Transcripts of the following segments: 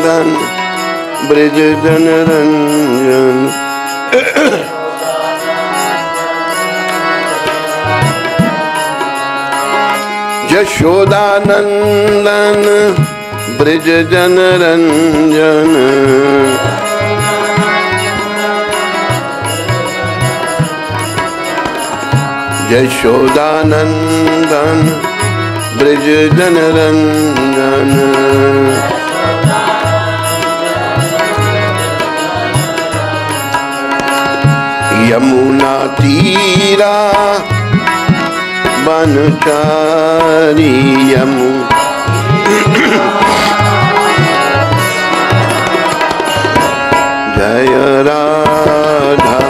नंदन ब्रज जन रंजन। यशोदा नंदन ब्रज जन रंजन। यशोदा नंदन ब्रज जन रंजन। यमुना तीरा बनचारी यमु। जय राधा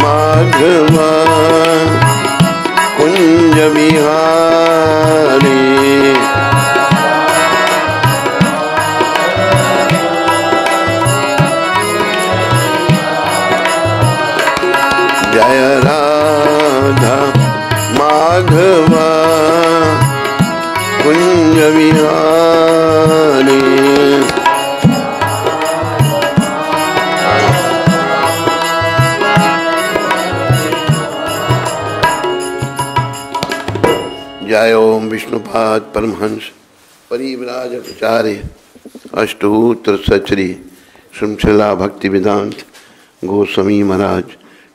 माधवा कुंज बिहारी। जय राधा माधवा कुंज बिहारी। जय ओम विष्णुपाद परमहंस परिव्राजकाचार्य अष्टोत्तर सचरी श्रृंखला भक्ति वेदांत गोस्वामी महाराज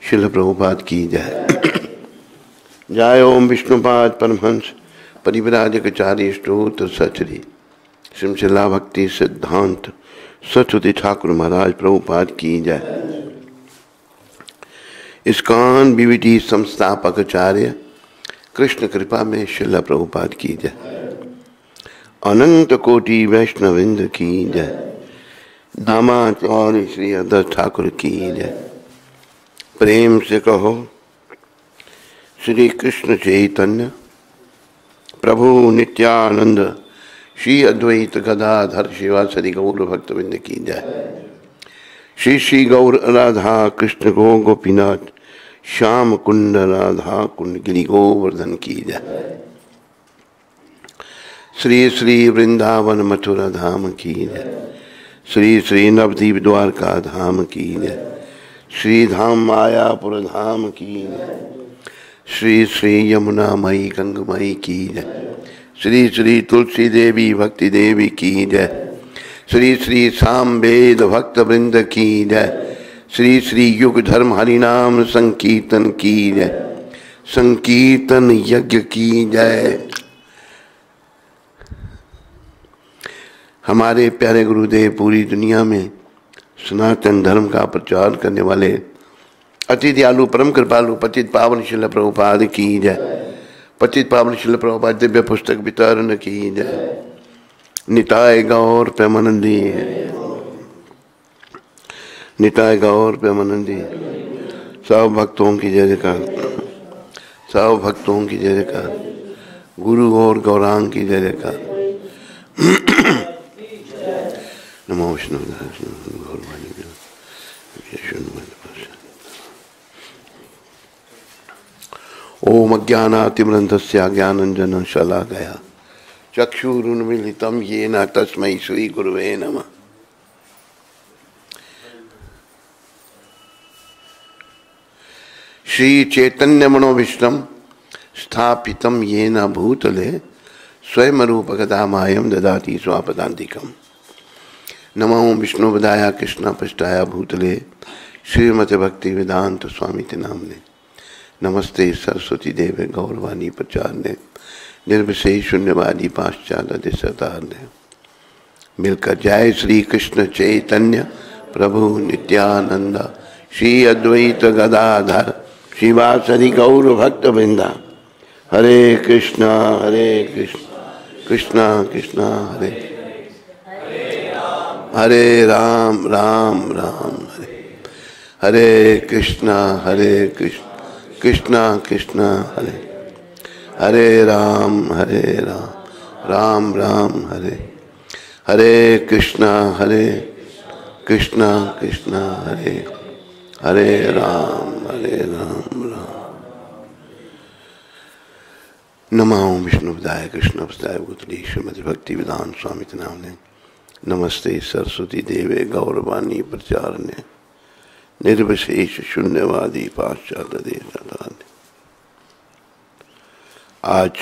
शिल प्रभुपाद की जय। जय ओम विष्णुपाद परमहंस परिव्राजकाचार्य अष्टोत्तर सचरी श्रृंखला भक्ति सिद्धांत सरस्वती ठाकुर महाराज प्रभुपाद की जय। इस्कॉन बीवीटी संस्थापक आचार्य कृष्ण कृपा में शिला प्रभुपाद की जय। अनंत कोटि वैष्णविंद की जय। नामाचार्य श्री अदर ठाकुर की जय। प्रेम से कहो श्री कृष्ण चैतन्य प्रभु नित्यानंद श्री अद्वैत गदाधर शिवासरि गौर भक्तविंद की जय। श्री श्री गौर राधा कृष्ण गो गोपीनाथ श्याम कुंड राधा कुंड गिरि गोवर्धन की जय। श्री श्री वृंदावन मथुरा धाम की जय। श्री श्री नवदीप द्वारका धाम की जय। श्री धाम मायापुर धाम की जय। श्री श्री यमुना मई गंगमयी की जय। श्री श्री तुलसी देवी भक्ति देवी की जय। श्री श्री सामवेद भक्त वृंद की जय। श्री श्री युग धर्म हरिनाम संकीर्तन की जय। संकीर्तन यज्ञ की जय। हमारे प्यारे गुरुदेव पूरी दुनिया में सनातन धर्म का प्रचार करने वाले अति दयालु परम कृपालु पतित पावन शिल प्रभुपाद की जय। पतित पावन शिल प्रभुपाद दिव्य पुस्तक वितरण की जय। निताय गौर प्रेमानंदी निताय गौर प्रेमानंदी। सब भक्तों की जय जयकार। सब भक्तों की जय जयकार। गुरु और गौरांग की जय जयकार। नमो विष्णु ओम अज्ञानातिमृन्धस्य ज्ञानाञ्जनं शलाकया चक्षुरुन्मीलितं येन तस्मै श्री गुरुवे नमः। श्री चैतन्य मनोभीष्टं स्थापितं येन भूतले स्वयं रूपकदामायं ददाति स्वापदान्तिकम्। नमो विष्णुपदाय कृष्णपृष्ठाय भूतले श्रीमते भक्ति वेदांत स्वामी नामने। नमस्ते सरस्वती देवे गौरवाणी प्रचारने निर्विशेष शून्यवादी पाश्चात्य दिशतारने। मिलकर जय श्री कृष्ण चैतन्य प्रभु नित्यानंद श्री अद्वैत गदाधर शिवासरि गौर भक्त वृंदा। हरे कृष्णा कृष्णा कृष्णा हरे हरे राम राम राम हरे हरे कृष्णा कृष्णा कृष्णा हरे हरे राम राम राम हरे हरे कृष्णा कृष्णा हरे हरे राम राम। नमो विष्णुपदाय कृष्णपदाय भूतले श्रीमद् भक्ति वेदांत स्वामी नामने। नमस्ते सरस्वती देवे गौरवाणी प्रचारणे निर्विशेष शून्यवादी पाश्चात्य देशदाने। आज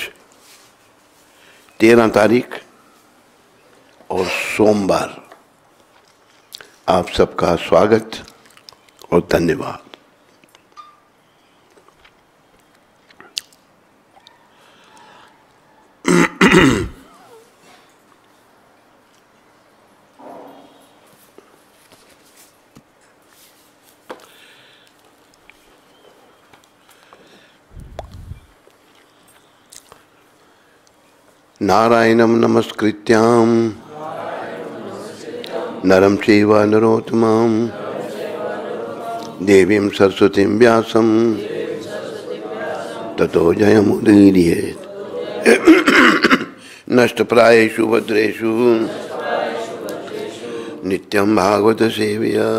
13 तारीख और सोमवार, आप सबका स्वागत और धन्यवाद। नारायणं नमस्कृत्यां नरं चैव नरोत्तमं देवीं सरस्वतीं व्यासं ततो जयमुदीरयेत्। नष्टप्रायेषु भद्रेषु नित्यं भागवत सेवया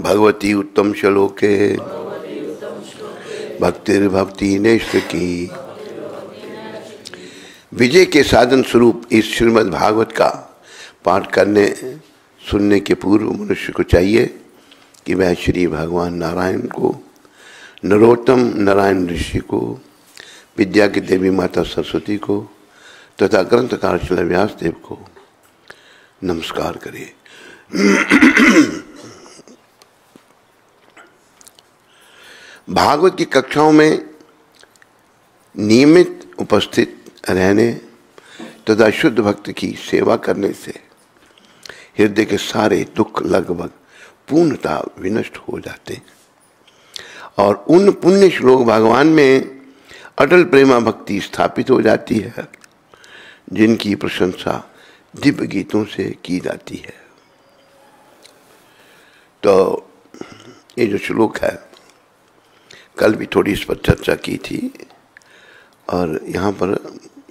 भगवती उत्तम श्लोके भक्तिर्भक्ति नैष्ठिकी। विजय के साधन स्वरूप इस श्रीमद् भागवत का पाठ करने सुनने के पूर्व मनुष्य को चाहिए कि वह श्री भगवान नारायण को, नरोत्तम नारायण ऋषि को, विद्या की देवी माता सरस्वती को तथा ग्रंथकार श्री व्यास देव को नमस्कार करे। भागवत की कक्षाओं में नियमित उपस्थित रहने तथा शुद्ध भक्त की सेवा करने से हृदय के सारे दुख लगभग पूर्णतः विनष्ट हो जाते और उन पुण्य श्लोक भगवान में अटल प्रेमा भक्ति स्थापित हो जाती है, जिनकी प्रशंसा दिव्य गीतों से की जाती है। तो ये जो श्लोक है, कल भी थोड़ी इस पर चर्चा की थी और यहाँ पर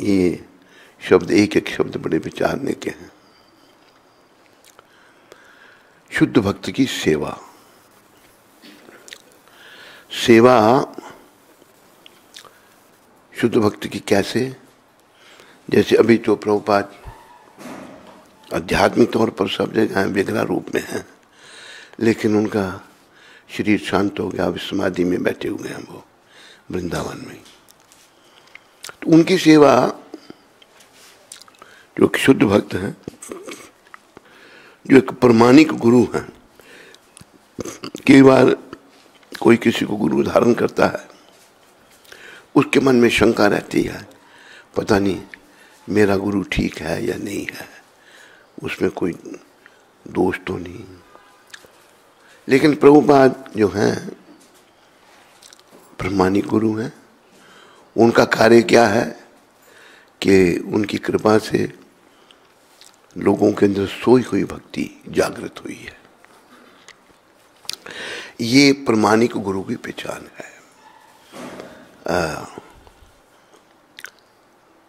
ये शब्द एक एक शब्द बड़े विचारने के हैं। शुद्ध भक्त की सेवा। सेवा शुद्ध भक्त की कैसे? जैसे अभी तो प्रभुपाद आध्यात्मिक तौर पर सब जगह विग्रह रूप में हैं, लेकिन उनका शरीर शांत हो गया, समाधि में बैठे हुए हैं वो वृंदावन में। तो उनकी सेवा, जो एक शुद्ध भक्त हैं, जो एक प्रमाणिक गुरु हैं, कई बार कोई किसी को गुरु धारण करता है, उसके मन में शंका रहती है, पता नहीं मेरा गुरु ठीक है या नहीं है, उसमें कोई दोष तो नहीं। लेकिन प्रभुपाद जो हैं प्रमाणिक गुरु हैं, उनका कार्य क्या है कि उनकी कृपा से लोगों के अंदर सोई हुई भक्ति जागृत हुई है। ये प्रमाणिक गुरु की पहचान है।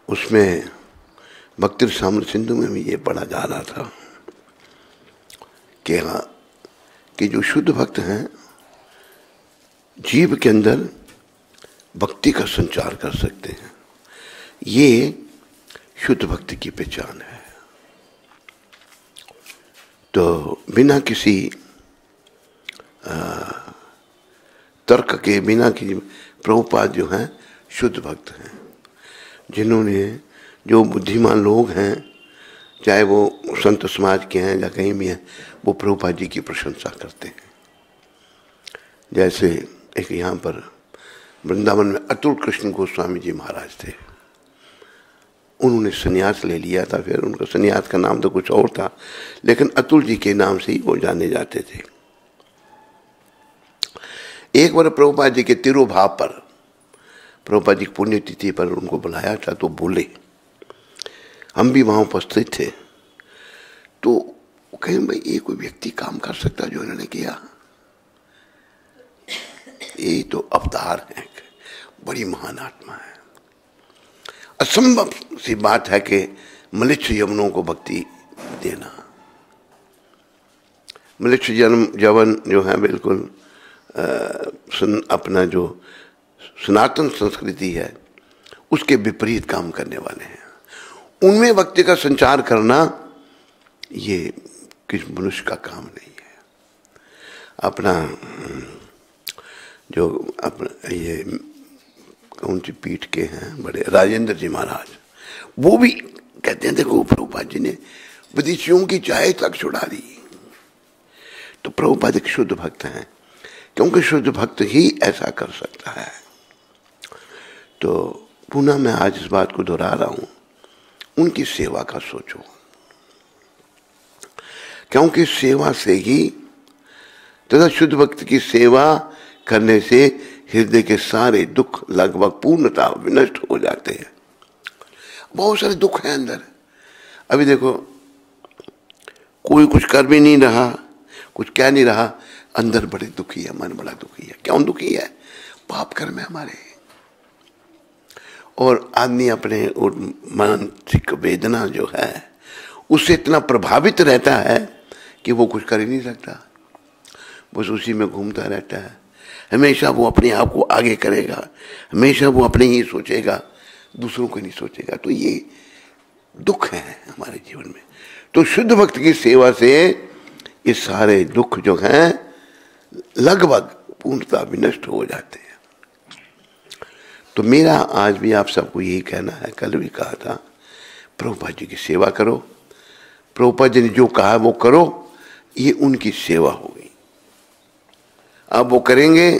उसमें भक्ति रसामृत सिंधु में भी ये पढ़ा जा रहा था कि हाँ, कि जो शुद्ध भक्त हैं जीव के अंदर भक्ति का संचार कर सकते हैं। ये शुद्ध भक्ति की पहचान है। तो बिना किसी तर्क के, बिना किसी, प्रभुपाद जो हैं शुद्ध भक्त हैं, जिन्होंने, जो बुद्धिमान लोग हैं, चाहे वो संत समाज के हैं या कहीं भी हैं, वो प्रभुपाद जी की प्रशंसा करते हैं। जैसे एक यहाँ पर वृंदावन में अतुल कृष्ण गोस्वामी जी महाराज थे। उन्होंने संन्यास ले लिया था, फिर उनका संन्यास का नाम तो कुछ और था, लेकिन अतुल जी के नाम से ही वो जाने जाते थे। एक बार प्रभुपाद जी के तिरुभाव पर, प्रभुपाद जी की पुण्यतिथि पर उनको बुलाया था, तो बोले, हम भी वहाँ उपस्थित थे। तो कहें भाई ये कोई व्यक्ति काम कर सकता जो इन्होंने किया? ये तो अवतार है, बड़ी महान आत्मा है। असंभव सी बात है कि मलिच्छ यवनों को भक्ति देना। मलिच्छ यवन जो है बिल्कुल अपना जो सनातन संस्कृति है उसके विपरीत काम करने वाले हैं। उनमें भक्ति का संचार करना ये किस मनुष्य का काम नहीं है। अपना जो अपना ये कौन सी पीठ के हैं बड़े राजेंद्र जी महाराज, वो भी कहते हैं देखो प्रभुपाद जी ने विदेशियों की चाय तक छुड़ा दी। तो प्रभुपाद एक शुद्ध भक्त हैं, क्योंकि शुद्ध भक्त ही ऐसा कर सकता है। तो पुनः मैं आज इस बात को दोहरा रहा हूं, उनकी सेवा का सोचो, क्योंकि सेवा से ही तथा शुद्ध भक्त की सेवा करने से हृदय के सारे दुख लगभग पूर्णतः विनष्ट हो जाते हैं। बहुत सारे दुख हैं अंदर। अभी देखो कोई कुछ कर भी नहीं रहा, कुछ कह नहीं रहा, अंदर बड़े दुखी है, मन बड़ा दुखी है। क्यों दुखी है? पाप कर्म है हमारे। और आदमी अपने मानसिक वेदना जो है उससे इतना प्रभावित रहता है कि वो कुछ कर ही नहीं सकता, बस उसी में घूमता रहता है। हमेशा वो अपने आप को आगे करेगा, हमेशा वो अपने ही सोचेगा, दूसरों को नहीं सोचेगा। तो ये दुख है हमारे जीवन में। तो शुद्ध भक्त की सेवा से ये सारे दुख जो हैं लगभग पूर्णतः विनष्ट हो जाते हैं। तो मेरा आज भी आप सबको यही कहना है, कल भी कहा था, प्रभुपाद जी की सेवा करो। प्रभुपाद जी ने जो कहा वो करो, ये उनकी सेवा होगी। आप वो करेंगे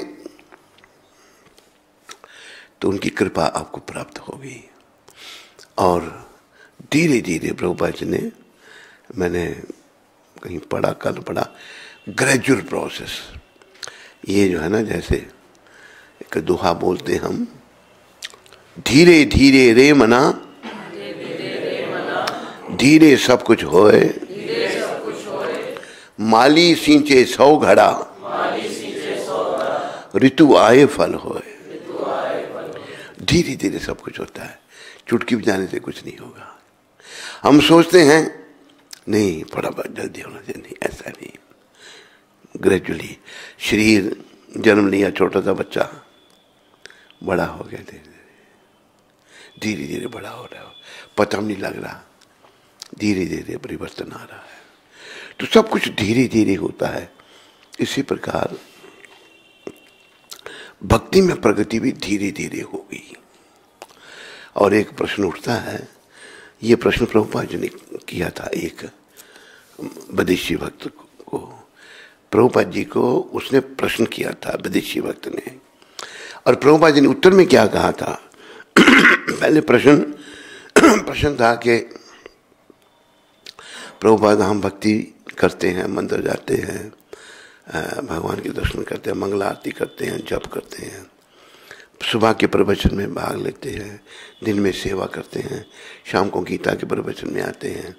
तो उनकी कृपा आपको प्राप्त होगी। और धीरे धीरे प्रभुपाद जी ने, मैंने कहीं पढ़ा, कल पढ़ा, ग्रेजुअल प्रोसेस, ये जो है ना, जैसे एक दोहा बोलते हम, धीरे धीरे रे मना धीरे सब कुछ होए, माली सींचे 100 घड़ा ऋतु आए फल होए। धीरे धीरे सब कुछ होता है, चुटकी बजाने से कुछ नहीं होगा। हम सोचते हैं नहीं थोड़ा बहुत जल्दी होना चाहिए, नहीं, ऐसा नहीं। ग्रेजुअली शरीर जन्म लिया, छोटा सा बच्चा, बड़ा हो गया, धीरे धीरे बड़ा हो रहा है, पता नहीं लग रहा, धीरे धीरे परिवर्तन आ रहा है। तो सब कुछ धीरे धीरे होता है। इसी प्रकार भक्ति में प्रगति भी धीरे धीरे होगी। और एक प्रश्न उठता है, ये प्रश्न प्रभुपाद जी ने किया था एक विदेशी भक्त को, प्रभुपाद जी को उसने प्रश्न किया था विदेशी भक्त ने, और प्रभुपाद जी ने उत्तर में क्या कहा था? पहले प्रश्न था कि प्रभुपाद हम भक्ति करते हैं, मंदिर जाते हैं, भगवान के दर्शन करते हैं, मंगला आरती करते हैं, जप करते हैं, सुबह के प्रवचन में भाग लेते हैं, दिन में सेवा करते हैं, शाम को गीता के प्रवचन में आते हैं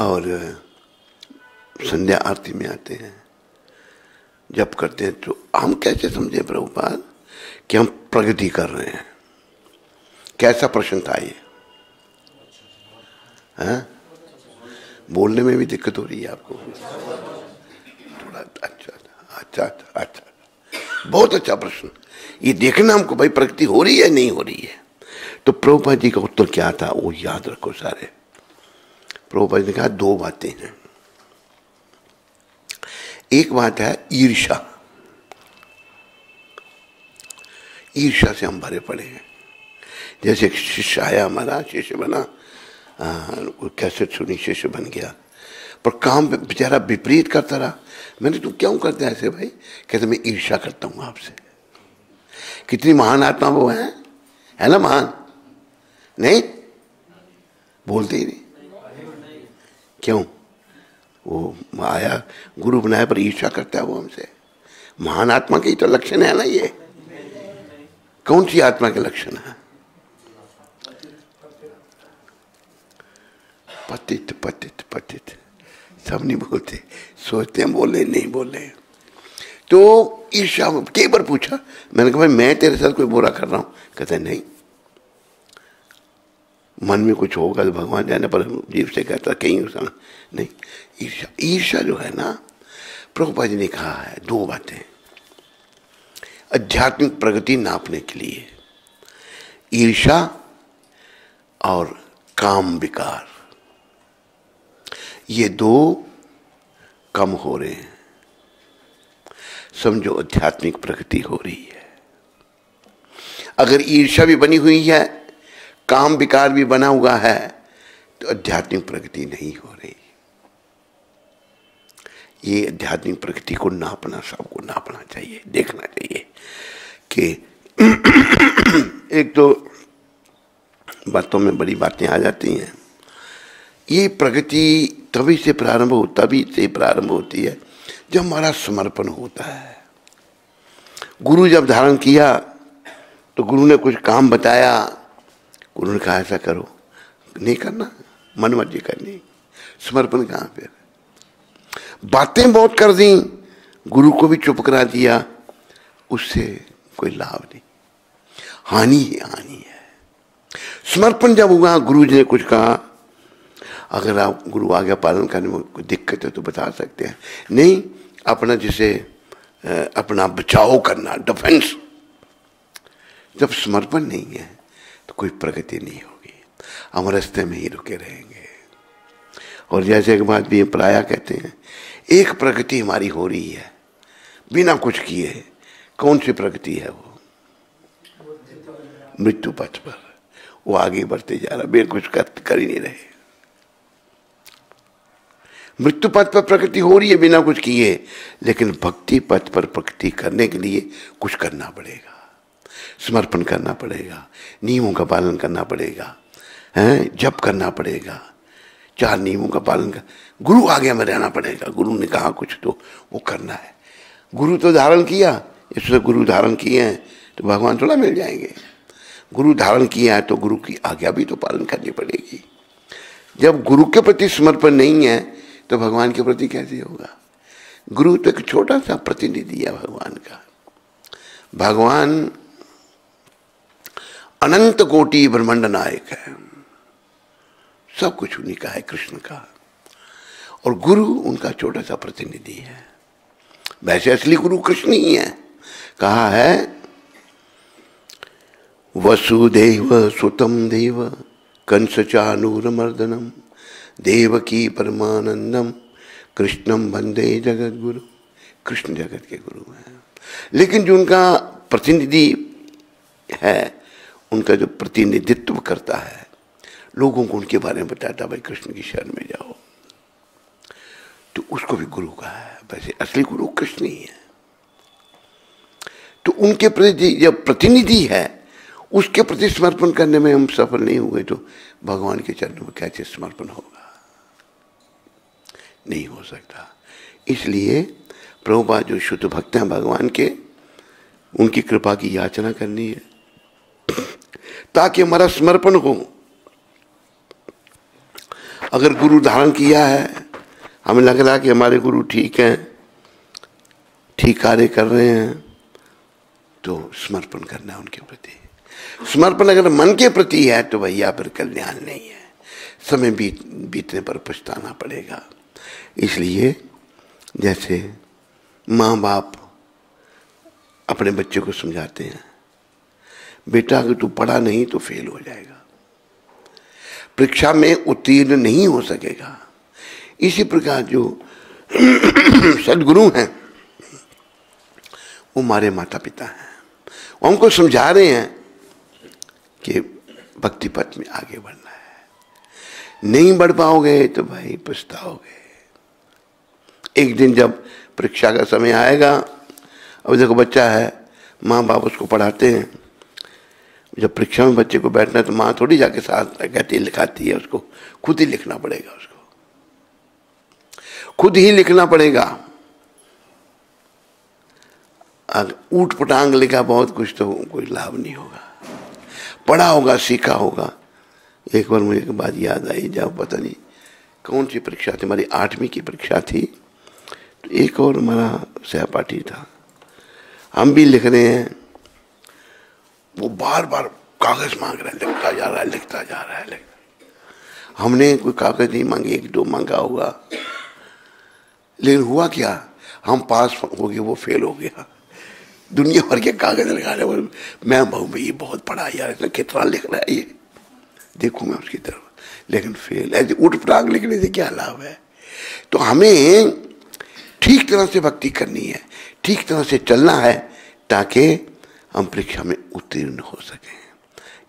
और संध्या आरती में आते हैं, जप करते हैं। तो हम कैसे समझे प्रभुपाद कि हम प्रगति कर रहे हैं? कैसा प्रश्न था ये? हाँ, बोलने में भी दिक्कत हो रही है आपको? थोड़ा अच्छा, बहुत अच्छा प्रश्न। ये देखना हमको भाई प्रगति हो रही है नहीं हो रही है। तो प्रभुपाद जी का उत्तर क्या था वो याद रखो सारे। प्रभुपाद जी ने कहा 2 बातें हैं। एक बात है ईर्ष्या, ईर्ष्या से हम भरे पड़े हैं। जैसे एक शिष्य आया, हमारा शिष्य बना, कैसेट सुनी, शिष्य बन गया, पर काम बेचारा विपरीत करता रहा। मैंने तू क्यों करते ऐसे भाई? कहते मैं ईर्ष्या करता हूं आपसे। कितनी महान आत्मा वो है ना? महान नहीं बोलते ही नहीं। क्यों? वो आया, गुरु बनाया, पर ईर्ष्या करता है वो हमसे। महान आत्मा के तो लक्षण है ना ये। कौन सी आत्मा के लक्षण है? पतित पतित पतित, सब नहीं बोलते, सोचते हैं बोले, नहीं बोले। तो ईर्ष्या कई बार पूछा, मैंने कहा भाई मैं तेरे साथ कोई बुरा कर रहा हूं? कहते नहीं, मन में कुछ होगा तो भगवान जाने, पर जीव से कहता कहीं उसका नहीं। ईर्ष्या, ईर्ष्या जो है ना, प्रभुपाद जी ने कहा है 2 बातें आध्यात्मिक प्रगति नापने के लिए, ईर्ष्या और काम विकार, ये दो कम हो रहे हैं। समझो आध्यात्मिक प्रगति हो रही है। अगर ईर्ष्या भी बनी हुई है, काम विकार भी बना हुआ है, तो आध्यात्मिक प्रगति नहीं हो रही। ये आध्यात्मिक प्रगति को नापना, सबको नापना चाहिए, देखना चाहिए कि एक तो बातों में बड़ी बातें आ जाती हैं। ये प्रगति तभी से प्रारंभ होती है जब हमारा समर्पण होता है। गुरु जब धारण किया तो गुरु ने कुछ काम बताया, गुरु ने कहा ऐसा करो, नहीं करना, मन मर्जी करनी, समर्पण कहाँ पे। बातें बहुत कर दी, गुरु को भी चुप करा दिया, उससे कोई लाभ नहीं, हानि ही हानि है। समर्पण जब हुआ, गुरु जी ने कुछ कहा, अगर आप गुरु आज्ञा पालन करने में कोई दिक्कत है तो बता सकते हैं, नहीं अपना जिसे अपना बचाव करना, डिफेंस। जब समर्पण नहीं है तो कोई प्रगति नहीं होगी, हम रास्ते में ही रुके रहेंगे। और जैसे एक बात भी प्राय कहते हैं, एक प्रगति हमारी हो रही है बिना कुछ किए। कौन सी प्रगति है वो? मृत्यु पथ पर वो आगे बढ़ते जा रहा, बिना कुछ कर ही नहीं रहे। मृत्यु पथ पर प्रगति हो रही है बिना कुछ किए, लेकिन भक्ति पथ पर प्रगति करने के लिए कुछ करना पड़ेगा, समर्पण करना पड़ेगा, नियमों का पालन करना पड़ेगा, हैं, जप करना पड़ेगा, 4 नियमों का पालन कर, गुरु आज्ञा में रहना पड़ेगा। गुरु ने कहा कुछ तो वो करना है। गुरु तो धारण किया, इसलिए गुरु धारण किए हैं तो भगवान थोड़ा मिल जाएंगे। गुरु धारण किया है तो गुरु की आज्ञा भी तो पालन करनी पड़ेगी। जब गुरु के प्रति समर्पण नहीं है तो भगवान के प्रति कैसे होगा? गुरु तो एक छोटा सा प्रतिनिधि है भगवान का। भगवान अनंत कोटि ब्रह्मांड नायक है, सब कुछ उन्हीं का है, कृष्ण का, और गुरु उनका छोटा सा प्रतिनिधि है। वैसे असली गुरु कृष्ण ही है। कहा है वसुदेव सुतम देव कंस चानूरमर्दनम देवकी परमानंदम कृष्णम वंदे जगत गुरु। कृष्ण जगत के गुरु हैं, लेकिन जो उनका प्रतिनिधि है, उनका जो प्रतिनिधित्व करता है, लोगों को उनके बारे में बताता, भाई कृष्ण की शरण में जाओ, तो उसको भी गुरु कहा है। वैसे असली गुरु कृष्ण ही है। तो उनके प्रति जब प्रतिनिधि है, उसके प्रति समर्पण करने में हम सफल नहीं हुए तो भगवान के चरणों में कैसे समर्पण होगा? नहीं हो सकता। इसलिए प्रभुपाद जो शुद्ध भक्त हैं भगवान के, उनकी कृपा की याचना करनी है ताकि हमारा समर्पण हो। अगर गुरु धारण किया है, हमें लग रहा कि हमारे गुरु ठीक हैं, ठीक कार्य कर रहे हैं, तो समर्पण करना है उनके प्रति। समर्पण अगर मन के प्रति है तो भैया फिर कल्याण नहीं है, समय बीतने पर पछताना पड़ेगा। इसलिए जैसे माँ बाप अपने बच्चे को समझाते हैं, बेटा अगर तू पढ़ा नहीं तो फेल हो जाएगा, परीक्षा में उत्तीर्ण नहीं हो सकेगा। इसी प्रकार जो सदगुरु हैं वो हमारे माता पिता हैं, वो हमको समझा रहे हैं कि भक्ति पथ में आगे बढ़ना है। नहीं बढ़ पाओगे तो भाई पछताओगे। एक दिन जब परीक्षा का समय आएगा, अब देखो बच्चा है, माँ बाप उसको पढ़ाते हैं, जब परीक्षा में बच्चे को बैठना है तो माँ थोड़ी जाके साथ कहती लिखाती है, उसको खुद ही लिखना पड़ेगा, उसको खुद ही लिखना पड़ेगा। ऊट पटांग लिखा बहुत कुछ तो कोई लाभ नहीं होगा। पढ़ा होगा, सीखा होगा। एक बार मुझे एक बात याद आई, जब पता नहीं कौन सी परीक्षा थी, हमारी 8वीं की परीक्षा थी, तो एक और हमारा सहपाठी था, हम भी लिख रहे हैं, वो बार बार कागज मांग रहा है, लिखता जा रहा है, लिखता जा रहा है। हमने कोई कागज नहीं मांगे, 1-2 मांगा होगा, लेकिन हुआ क्या, हम पास हो गए, वो फेल हो गया। दुनिया भर के कागज लगा रहे, मैं भाई ये बहुत पढ़ा यार, इसने कितना लिख रहा है ये, देखूं मैं उसकी तरफ। लेकिन फेल। ऐसे उठ पटांग लिखने से क्या लाभ है? तो हमें ठीक तरह से भक्ति करनी है, ठीक तरह से चलना है, ताकि हम परीक्षा में उत्तीर्ण हो सकें।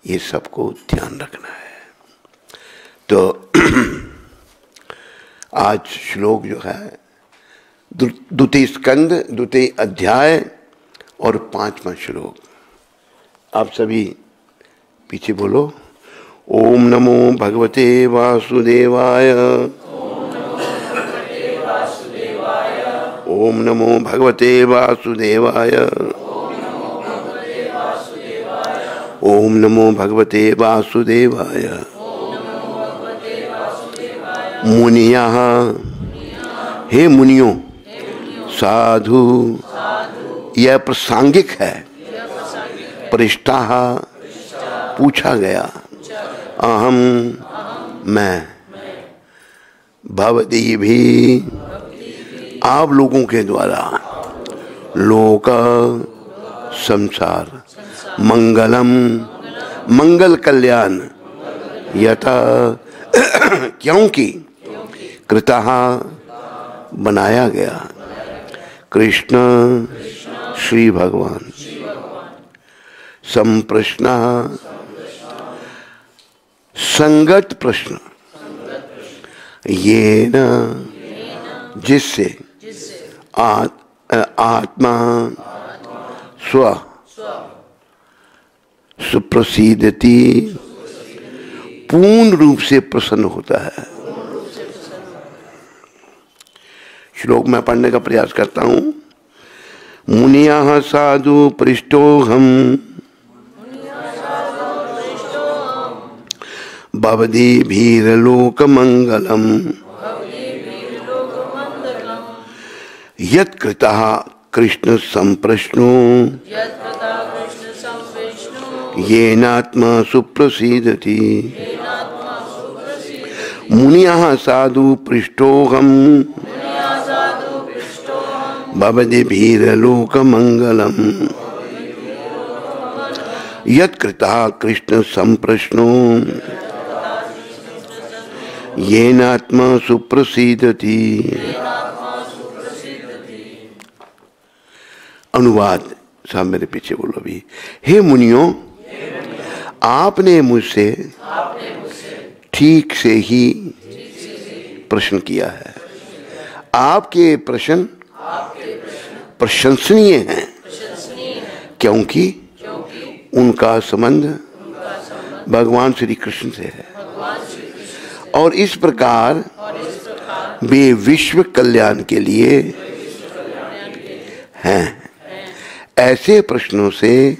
ये सबको ध्यान रखना है। तो आज श्लोक जो है द्वितीय स्कंद, द्वितीय अध्याय और 5वां श्लोक। आप सभी पीछे बोलो, ओम नमो भगवते वासुदेवाय, ओम नमो भगवते वासुदेवाय, ओम नमो भगवते वासुदेवाय। मुनियः, हे मुनियों, साधु, यह प्रासंगिक है, पृष्ठाः, पूछा गया, अहम, मैं, भवती भी, आप लोगों के द्वारा, लोक, संसार, मंगलम, मंगल कल्याण, यथा, क्योंकि, कृतः, बनाया गया, कृष्ण, श्री भगवान, संप्रश्न, संगत प्रश्न, ये न, जिससे, आत्मा, स्व, सुप्रसिद्धति, पूर्ण रूप से प्रसन्न होता है। श्लोक में पढ़ने का प्रयास करता हूं। मुनियः साधु पृष्ठोऽहम्, भवदीभिर्लोकमङ्गलम्, यत्कृतः कृष्ण संप्रश्नो, येनात्मा सुप्रसीदति। मुनियः साधु पृष्ठोऽहम्, भवदीभिर्लोकमङ्गलम्, यत्कृतः कृष्ण संप्रश्नो, येनात्मा सुप्रसीदति। अनुवाद साहब मेरे पीछे बोलो भी। हे मुनियों, आपने मुझसे ठीक से ही प्रश्न किया है। आपके प्रश्न प्रशंसनीय हैं, क्योंकि उनका संबंध भगवान श्री कृष्ण से है, और इस प्रकार वे विश्व कल्याण के लिए हैं। ऐसे प्रश्नों से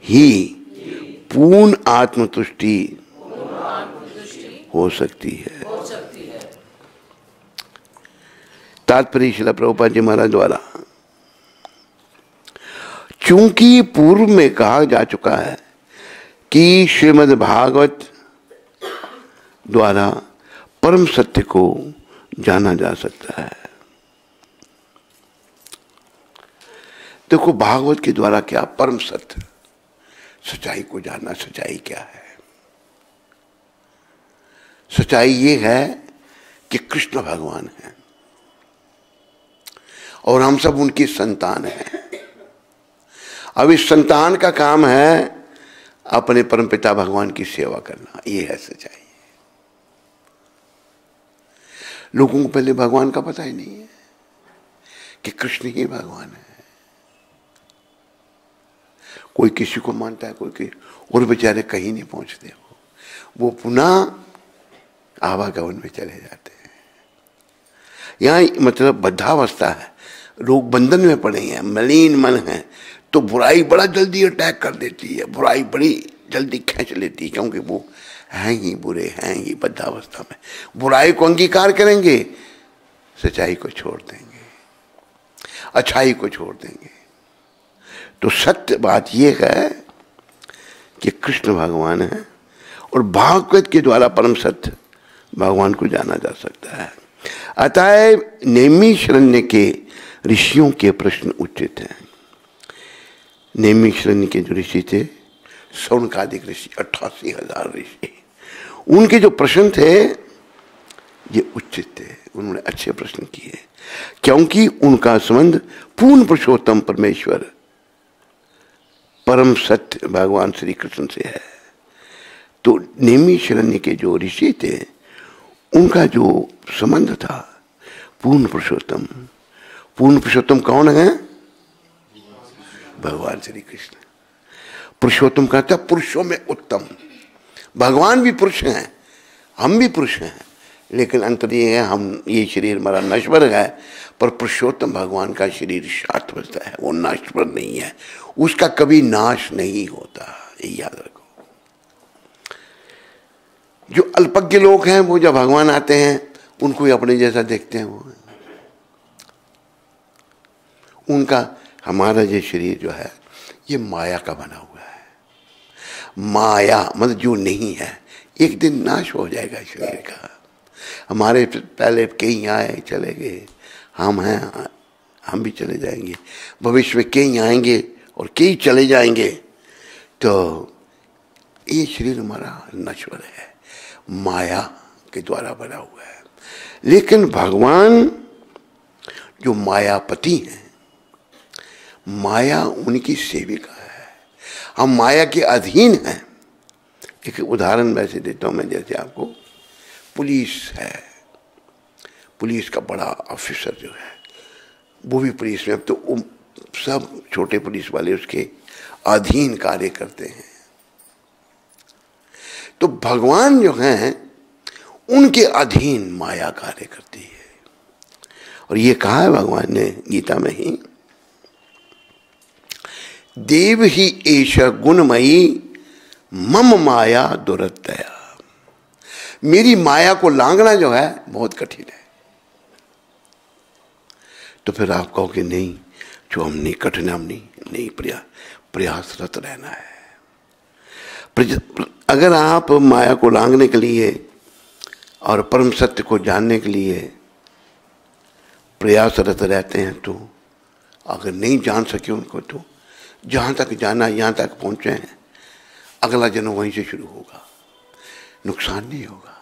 ही पूर्ण आत्मतुष्टि हो सकती है। तात्पर्य श्रील प्रभुपाद जी महाराज द्वारा, चूंकि पूर्व में कहा जा चुका है कि श्रीमद् भागवत द्वारा परम सत्य को जाना जा सकता है। देखो, भागवत के द्वारा क्या परम सत्य, सच्चाई को जानना। सच्चाई क्या है? सच्चाई ये है कि कृष्ण भगवान है और हम सब उनकी संतान हैं। अब इस संतान का काम है अपने परमपिता भगवान की सेवा करना। ये है सच्चाई। लोगों को पहले भगवान का पता ही नहीं है कि कृष्ण ही भगवान है। कोई किसी को मानता है, कोई और बेचारे कहीं नहीं पहुंचते। वो पुनः आवागमन में चले जाते हैं। यहाँ मतलब बद्धावस्था है, लोग बंधन में पड़े हैं, मलिन मन है, तो बुराई बड़ा जल्दी अटैक कर देती है, बुराई बड़ी जल्दी खींच लेती है, क्योंकि वो हैं ही बुरे, हैं ही बद्धावस्था में। बुराई को अंगीकार करेंगे, सच्चाई को छोड़ देंगे, अच्छाई को छोड़ देंगे। तो सत्य बात यह है कि कृष्ण भगवान है, और भागवत के द्वारा परम सत्य भगवान को जाना जा सकता है। अतः नैमिषारण्य के ऋषियों के प्रश्न उचित हैं। नैमिषारण्य के जो ऋषि थे, शौनकादिक ऋषि, 88,000 ऋषि, उनके जो प्रश्न थे ये उचित थे, उन्होंने अच्छे प्रश्न किए, क्योंकि उनका संबंध पूर्ण पुरुषोत्तम परमेश्वर परम सत्य भगवान श्री कृष्ण से है। तो नेमी शरण्य के जो ऋषि थे उनका जो संबंध था पूर्ण पुरुषोत्तम। पूर्ण पुरुषोत्तम कौन है? भगवान श्री कृष्ण। पुरुषोत्तम का था पुरुषों में उत्तम। भगवान भी पुरुष हैं, हम भी पुरुष हैं, लेकिन अंतर ये है हम ये शरीर हमारा नश्वर है, पर पुरुषोत्तम भगवान का शरीर शाश्वत है, वो नश्वर नहीं है, उसका कभी नाश नहीं होता, ये याद रखो। जो अल्पज्ञ लोग हैं वो जब भगवान आते हैं उनको ही अपने जैसा देखते हैं, वो उनका हमारा ये शरीर जो है ये माया का बना हुआ है। माया मतलब जो नहीं है, एक दिन नाश हो जाएगा शरीर का। हमारे पहले कई आए चले गए, हम हैं, हम भी चले जाएंगे, भविष्य में कई आएंगे और कई चले जाएंगे। तो ये शरीर हमारा नश्वर है, माया के द्वारा बना हुआ है। लेकिन भगवान जो मायापति हैं, माया उनकी सेविका है, हम माया के अधीन हैं। एक उदाहरण वैसे देता हूं मैं, जैसे आपको पुलिस है, पुलिस का बड़ा ऑफिसर जो है वो भी पुलिस में, अब तो सब छोटे पुलिस वाले उसके अधीन कार्य करते हैं। तो भगवान जो हैं उनके अधीन माया कार्य करती है। और ये कहा है भगवान ने गीता में ही, देव ही एष गुणमयी मम माया दुरत्यया। मेरी माया को लांघना जो है बहुत कठिन है। तो फिर आप कहोगे नहीं, जो हम नहीं, कठिन हम नहीं प्रयासरत रहना है। अगर आप माया को लांघने के लिए और परम सत्य को जानने के लिए प्रयासरत रहते हैं, तो अगर नहीं जान सके उनको, तो जहाँ तक जाना यहाँ तक पहुँचे हैं, अगला जन्म वहीं से शुरू होगा, नुकसान नहीं होगा।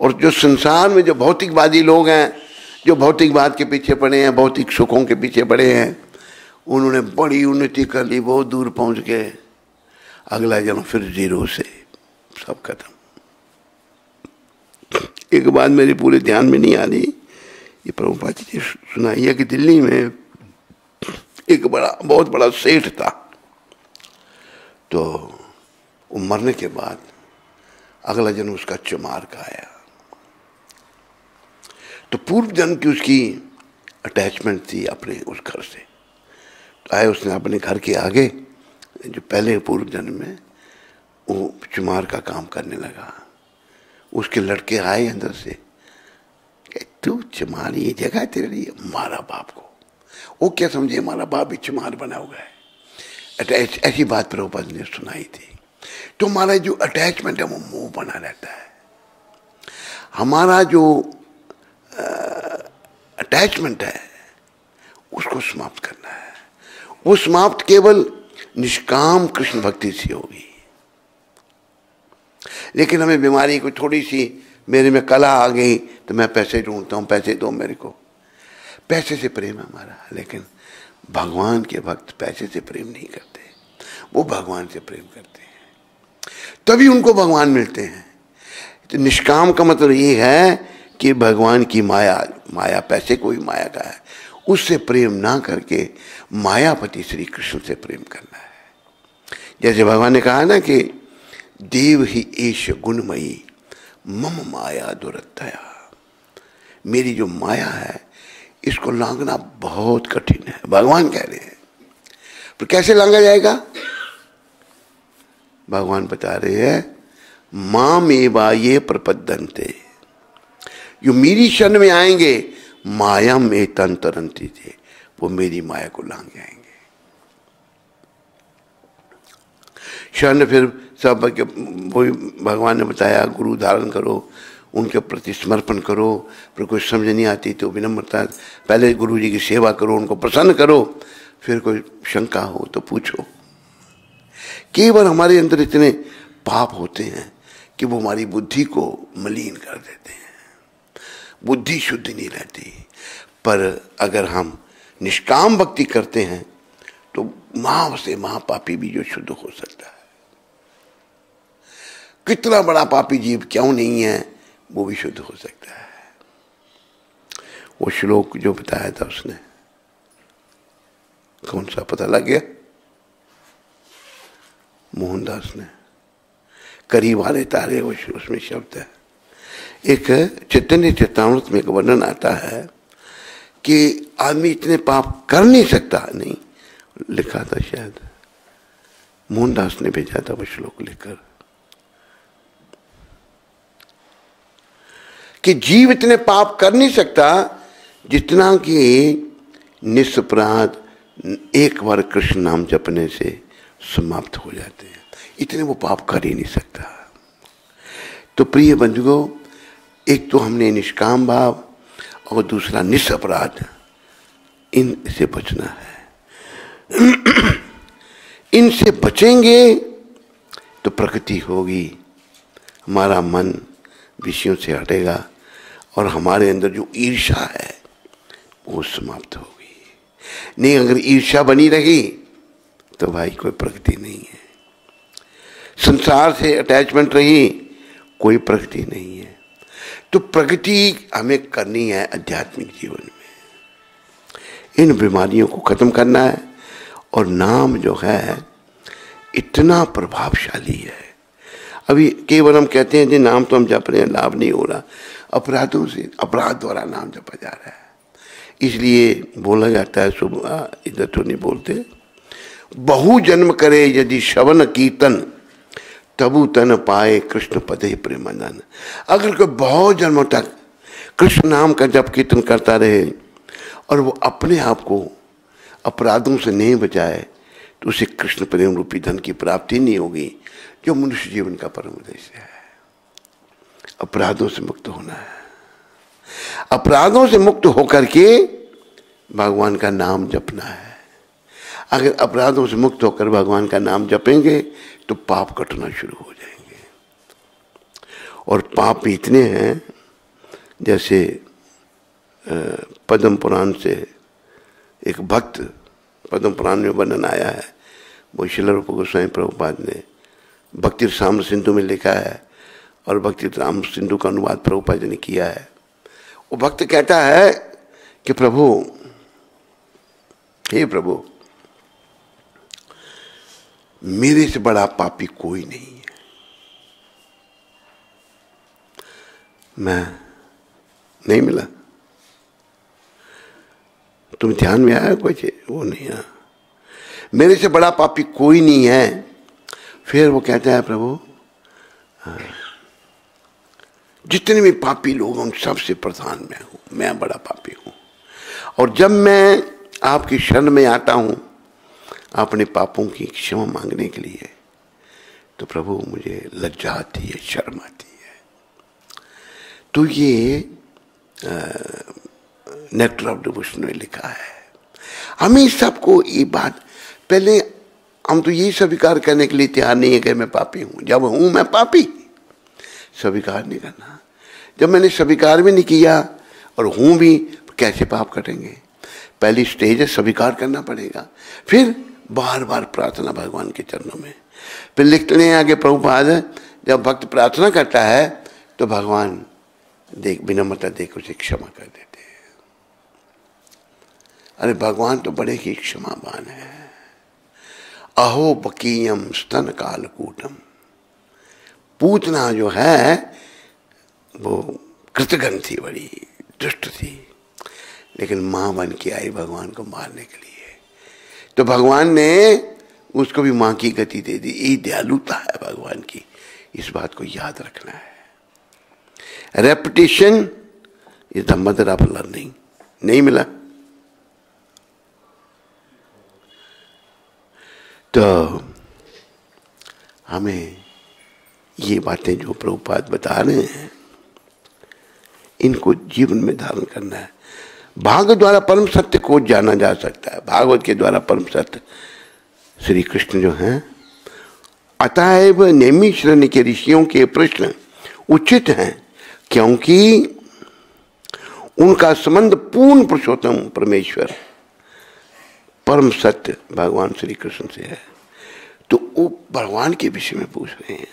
और जो संसार में जो भौतिकवादी लोग हैं, जो भौतिकवाद के पीछे पड़े हैं, भौतिक सुखों के पीछे पड़े हैं, उन्होंने बड़ी उन्नति कर ली, बहुत दूर पहुँच गए, अगला जन्म फिर जीरो से, सब खत्म। एक बात मेरे पूरे ध्यान में नहीं आ रही, ये प्रभुपाद जी ने सुनाई है कि दिल्ली में एक बहुत बड़ा सेठ था। तो वो मरने के बाद अगला जन्म उसका चमार का आया। तो पूर्व जन्म की उसकी अटैचमेंट थी अपने उस घर से, तो आए उसने अपने घर के आगे जो पहले पूर्व जन्म में वो चमार का काम करने लगा। उसके लड़के आए अंदर से, तू चमार ये जगह तेरे लिए, मारा बाप को। वो क्या समझे हमारा बाप भी चमार बना हुआ है, ऐसी बात प्रभुपाद ने सुनाई थी। तो हमारा जो अटैचमेंट है वो मोह बना रहता है। हमारा जो अटैचमेंट है उसको समाप्त करना है। वो समाप्त केवल निष्काम कृष्ण भक्ति से होगी। लेकिन हमें बीमारी को थोड़ी सी, मेरे में कला आ गई तो मैं पैसे ढूंढता हूँ, पैसे दो मेरे को, पैसे से प्रेम है हमारा। लेकिन भगवान के भक्त पैसे से प्रेम नहीं करते, वो भगवान से प्रेम करते हैं, तभी उनको भगवान मिलते हैं। तो निष्काम का मतलब ये है कि भगवान की माया पैसे को ही माया का है, उससे प्रेम ना करके मायापति श्री कृष्ण से प्रेम करना है। जैसे भगवान ने कहा ना कि देव ही एष गुणमयी मम माया दुरत्यया। मेरी जो माया है इसको लांघना बहुत कठिन है, भगवान कह रहे हैं। पर कैसे लांघा जाएगा? भगवान बता रहे हैं, माम एवा ये प्रपद्यन्ते, जो मेरी शरण में आएंगे, माया में तंतरंती थे, वो मेरी माया को लांघ जाएंगे। शरण फिर सब वही भगवान ने बताया, गुरु धारण करो, उनके प्रति समर्पण करो। फिर कोई समझ नहीं आती तो विनम्रता, पहले गुरु जी की सेवा करो, उनको प्रसन्न करो, फिर कोई शंका हो तो पूछो। केवल हमारे अंदर इतने पाप होते हैं कि वो हमारी बुद्धि को मलिन कर देते हैं, बुद्धि शुद्ध नहीं रहती। पर अगर हम निष्काम भक्ति करते हैं तो महा से महापापी भी जो शुद्ध हो सकता है, कितना बड़ा पापी जीव क्यों नहीं है, वो भी शुद्ध हो सकता है। वो श्लोक जो बताया था उसने, कौन सा पता लग गया? मोहनदास ने, करीब वाले तारे, वो उसमें शब्द है। एक चैतन्य चेतावनी में एक वर्णन आता है कि आदमी इतने पाप कर नहीं सकता, नहीं लिखा था शायद मोहनदास ने भेजा था वो श्लोक लिखकर, कि जीव इतने पाप कर नहीं सकता जितना कि निस्पराध एक बार कृष्ण नाम जपने से समाप्त हो जाते हैं, इतने वो पाप कर ही नहीं सकता। तो प्रिय बंधुओं, एक तो हमने निष्काम भाव और दूसरा निस्पराध, इनसे बचना है। इनसे बचेंगे तो प्रकृति होगी, हमारा मन विषयों से हटेगा और हमारे अंदर जो ईर्ष्या है वो समाप्त होगी। नहीं, अगर ईर्ष्या बनी रही तो भाई कोई प्रगति नहीं है। संसार से अटैचमेंट रही, कोई प्रगति नहीं है। तो प्रगति हमें करनी है आध्यात्मिक जीवन में। इन बीमारियों को खत्म करना है। और नाम जो है इतना प्रभावशाली है। अभी केवल हम कहते हैं जी नाम तो हम जप रहे हैं, लाभ नहीं हो रहा। अपराधों से, अपराध द्वारा नाम जपा जा रहा है। इसलिए बोला जाता है, सुबह इधर तो नहीं बोलते, बहु जन्म करे यदि श्रवण कीर्तन तबु तन पाए कृष्ण पदे प्रेमानंद। अगर कोई बहुत जन्मों तक कृष्ण नाम का जप कीर्तन करता रहे और वो अपने आप को अपराधों से नहीं बचाए तो उसे कृष्ण प्रेम रूपी धन की प्राप्ति नहीं होगी, जो मनुष्य जीवन का परम उद्देश्य है। अपराधों से मुक्त होना है। अपराधों से मुक्त होकर के भगवान का नाम जपना है। अगर अपराधों से मुक्त होकर भगवान का नाम जपेंगे तो पाप कटना शुरू हो जाएंगे। और पाप इतने हैं, जैसे पद्म पुराण से एक भक्त, पद्म पुराण में वर्णन आया है, वो श्रील रूप गोस्वामी प्रभुपाद ने भक्ति राम सिंधु में लिखा है और भक्ति राम सिंधु का अनुवाद प्रभुपाद जी ने किया है। वो भक्त कहता है कि प्रभु, हे प्रभु, मेरे से बड़ा पापी कोई नहीं है। मैं नहीं मिला, तुम ध्यान में आया कुछ? वो नहीं आया। मेरे से बड़ा पापी कोई नहीं है। फिर वो कहता है प्रभु, जितने भी पापी लोग उन सबसे प्रधान मैं हूं, मैं बड़ा पापी हूं। और जब मैं आपकी शरण में आता हूं अपने पापों की क्षमा मांगने के लिए, तो प्रभु मुझे लज्जा आती है, शर्म आती है। तो ये नेक्टर ऑफ डिवोशन में लिखा है। हमें सबको ये बात, पहले हम तो यही स्वीकार करने के लिए तैयार नहीं है कि मैं पापी हूं। जब हूं मैं पापी, स्वीकार नहीं करना। जब मैंने स्वीकार भी नहीं किया और हूं भी, कैसे पाप कटेंगे? पहली स्टेज है स्वीकार करना पड़ेगा, फिर बार बार प्रार्थना भगवान के चरणों में। फिर लिखते हैं आगे प्रभुपाद, जब भक्त प्रार्थना करता है तो भगवान देख विनम्रता देख उसे क्षमा कर देते हैं। अरे भगवान तो बड़े ही क्षमावान है। अहो बकीयम स्तन कालकूटम। पूतना जो है वो कृतघ्न थी, बड़ी दुष्ट थी, लेकिन मां बन के आई भगवान को मारने के लिए। तो भगवान ने उसको भी मां की गति दे दी। ये दयालुता है भगवान की, इस बात को याद रखना है। Repetition is the mother of learning. नहीं मिला तो हमें ये बातें जो प्रभुपाद बता रहे हैं, इनको जीवन में धारण करना है। भागवत द्वारा परम सत्य को जाना जा सकता है। भागवत के द्वारा परम सत्य श्री कृष्ण जो हैं अतएव नैमिषारण्य के ऋषियों के प्रश्न उचित हैं, क्योंकि उनका संबंध पूर्ण पुरुषोत्तम परमेश्वर परम सत्य भगवान श्री कृष्ण से है। तो वो भगवान के विषय में पूछ रहे हैं।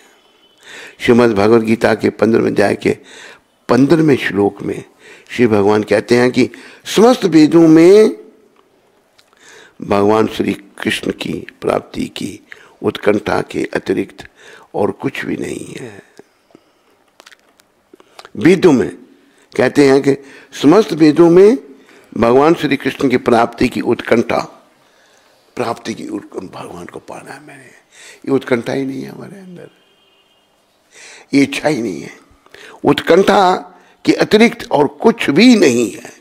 श्रीमद् भगवद गीता के 15वें अध्याय के 15वें श्लोक में श्री भगवान कहते हैं कि समस्त वेदों में भगवान श्री कृष्ण की प्राप्ति की उत्कंठा के अतिरिक्त और कुछ भी नहीं है। वेदों में कहते हैं कि समस्त वेदों में भगवान श्री कृष्ण की प्राप्ति की उत्कंठा, भगवान को पाना है मैंने, ये उत्कंठा ही नहीं है हमारे अंदर, ये इच्छा ही नहीं है। उत्कंठा के अतिरिक्त और कुछ भी नहीं है।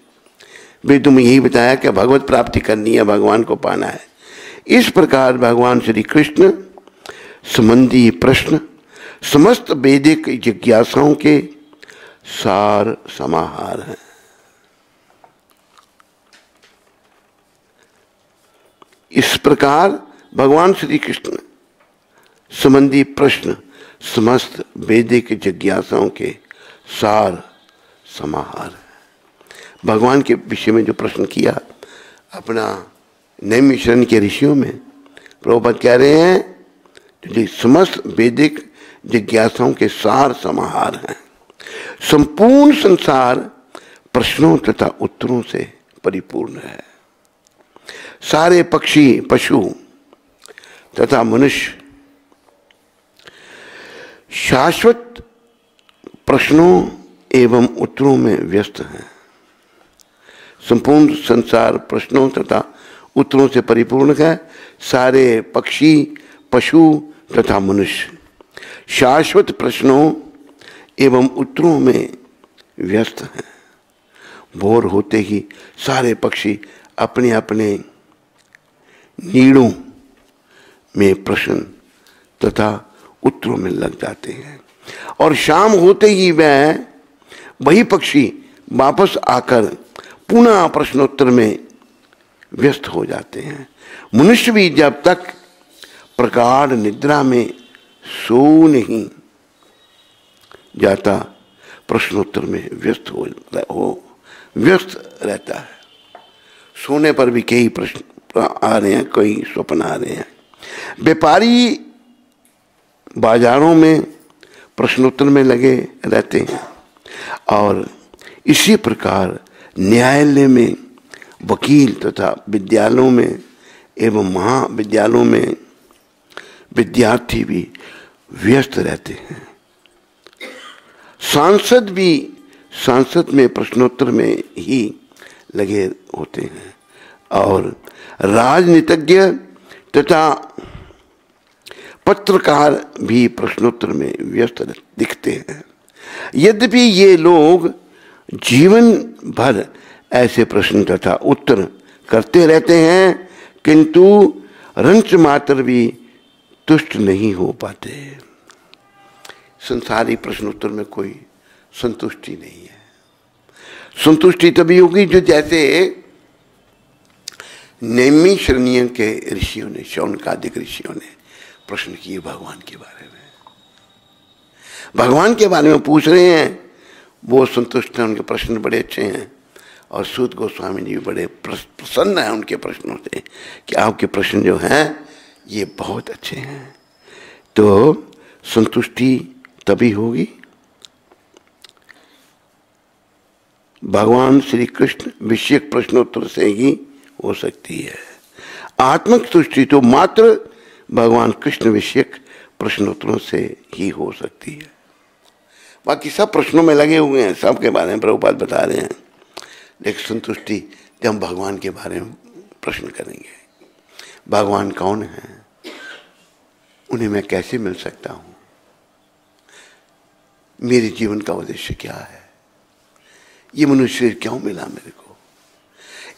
वेदों में यही बताया कि भगवत प्राप्ति करनी है, भगवान को पाना है। इस प्रकार भगवान श्री कृष्ण संबंधी प्रश्न समस्त वैदिक जिज्ञासाओं के सार समाहार हैं। इस प्रकार भगवान श्री कृष्ण संबंधी प्रश्न समस्त वैदिक जिज्ञासाओं के सार समाहार है। भगवान के विषय में जो प्रश्न किया अपना नैमिषारण्य के ऋषियों में, प्रभुपाद कह रहे हैं जो समस्त वैदिक जिज्ञासाओं के सार समाहार हैं। संपूर्ण संसार प्रश्नों तथा उत्तरों से परिपूर्ण है। सारे पक्षी, पशु तथा मनुष्य शाश्वत प्रश्नों एवं उत्तरों में व्यस्त हैं। संपूर्ण संसार प्रश्नों तथा उत्तरों से परिपूर्ण है। सारे पक्षी, पशु तथा मनुष्य शाश्वत प्रश्नों एवं उत्तरों में व्यस्त हैं। भोर होते ही सारे पक्षी अपने अपने नीड़ों में प्रश्न तथा उत्तरों में लग जाते हैं, और शाम होते ही वही पक्षी वापस आकर पुनः प्रश्नोत्तर में व्यस्त हो जाते हैं। मनुष्य भी जब तक प्रगाढ़ निद्रा में सो नहीं जाता प्रश्नोत्तर में व्यस्त रहता है। सोने पर भी कई प्रश्न आ रहे हैं, कई स्वप्न आ रहे हैं। व्यापारी बाजारों में प्रश्नोत्तर में लगे रहते हैं, और इसी प्रकार न्यायालय में वकील तथा विद्यालयों में एवं महाविद्यालयों में विद्यार्थी भी व्यस्त रहते हैं। सांसद में प्रश्नोत्तर में ही लगे होते हैं, और राजनीतिज्ञ तथा पत्रकार भी प्रश्नोत्तर में व्यस्त दिखते हैं। यद्यपि ये लोग जीवन भर ऐसे प्रश्न तथा उत्तर करते रहते हैं, किंतु रंच मात्र भी तुष्ट नहीं हो पाते। संसारी प्रश्नोत्तर में कोई संतुष्टि नहीं है। संतुष्टि तभी होगी जो जैसे नैमिषारण्य के ऋषियों ने, शौनकादिक ऋषियों ने प्रश्न किए भगवान के बारे में। भगवान के बारे में पूछ रहे हैं, वो संतुष्ट हैं, उनके प्रश्न बड़े अच्छे हैं। और सूत गोस्वामी जी बड़े प्रसन्न हैं उनके प्रश्नों से कि आपके प्रश्न जो हैं ये बहुत अच्छे हैं। तो संतुष्टि तभी होगी भगवान श्री कृष्ण विषयक प्रश्नोत्तर से ही हो सकती है। आत्मिक तुष्टि तो मात्र भगवान कृष्ण विषयक प्रश्नोत्तरों से ही हो सकती है। बाकी सब प्रश्नों में लगे हुए हैं, सबके बारे में प्रभुपाद बता रहे हैं, लेकिन संतुष्टि जब हम भगवान के बारे में प्रश्न करेंगे, भगवान कौन है, उन्हें मैं कैसे मिल सकता हूँ, मेरे जीवन का उद्देश्य क्या है, ये मनुष्य शरीर क्यों मिला मेरे को,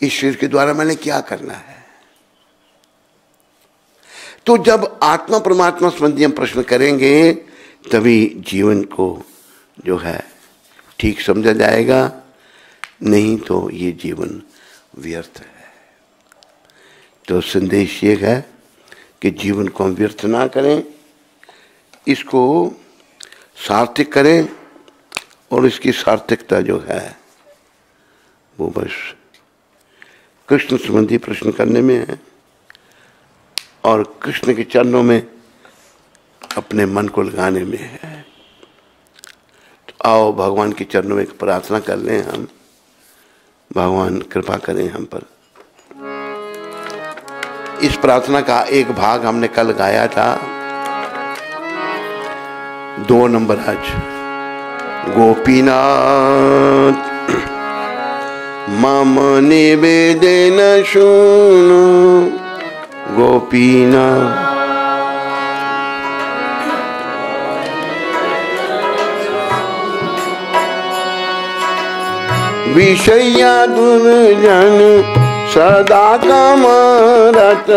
इस शरीर के द्वारा मैंने क्या करना है। तो जब आत्मा परमात्मा संबंधी हम प्रश्न करेंगे तभी जीवन को जो है ठीक समझा जाएगा, नहीं तो ये जीवन व्यर्थ है। तो संदेश ये है कि जीवन को हम व्यर्थ ना करें, इसको सार्थक करें और इसकी सार्थकता जो है वो बस कृष्ण संबंधी प्रश्न करने में है और कृष्ण के चरणों में अपने मन को लगाने में है। तो आओ भगवान के चरणों में एक प्रार्थना कर लें हम, भगवान कृपा करें हम पर। इस प्रार्थना का एक भाग हमने कल गाया था, 2 नंबर आज। गोपीनाथ मम निवेदन सुनो, गोपीनाथ विषया दुर्जन सदा कामरत,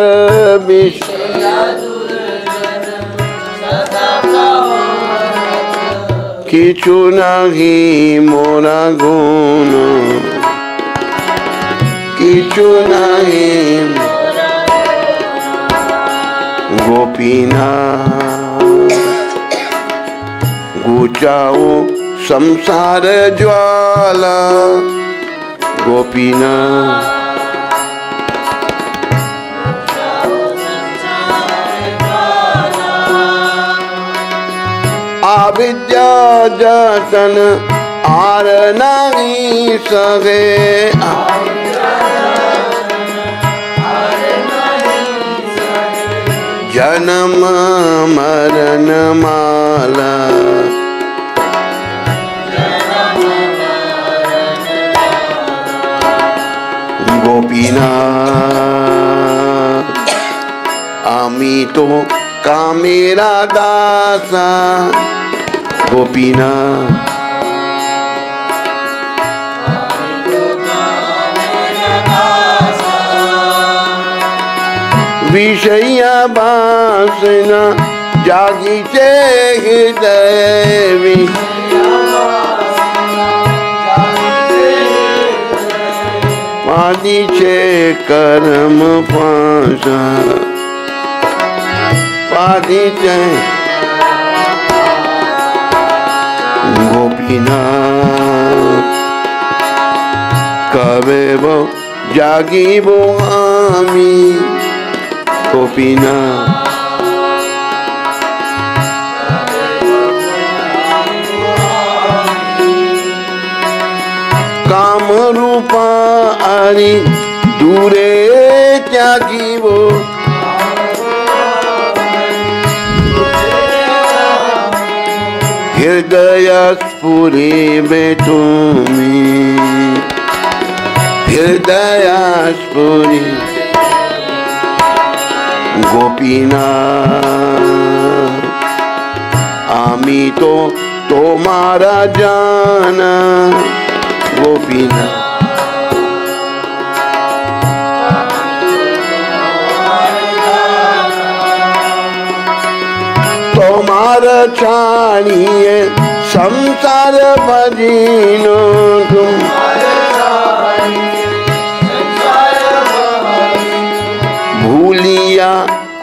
किछु नहीं मोरा गुण, किछु नहीं गोपीनाथ गुचाओ संसार ज्वाला, गोपीनाथ अविद्या जतन आर नहीं सके, जन्म मरण माला, गोपीनाथ आमी तो कामेरा दासा, गोपीनाथ विषया वासना जागी चे हृदय, पादी छे कर्म पाशा, पादी छे गोपीनाथ कवे वो जागी वो आमी, गोपीनाथ काम रूपा आरी दूरे त्यागी वो, हृदय स्फुरे में तुम्हें, हृदय स्फुरे गोपीनाथ आमी तो तुम्हारा जाना, गोपीनाथ तुम्हारा छानिए संसार भजीनो, तुम भूलिया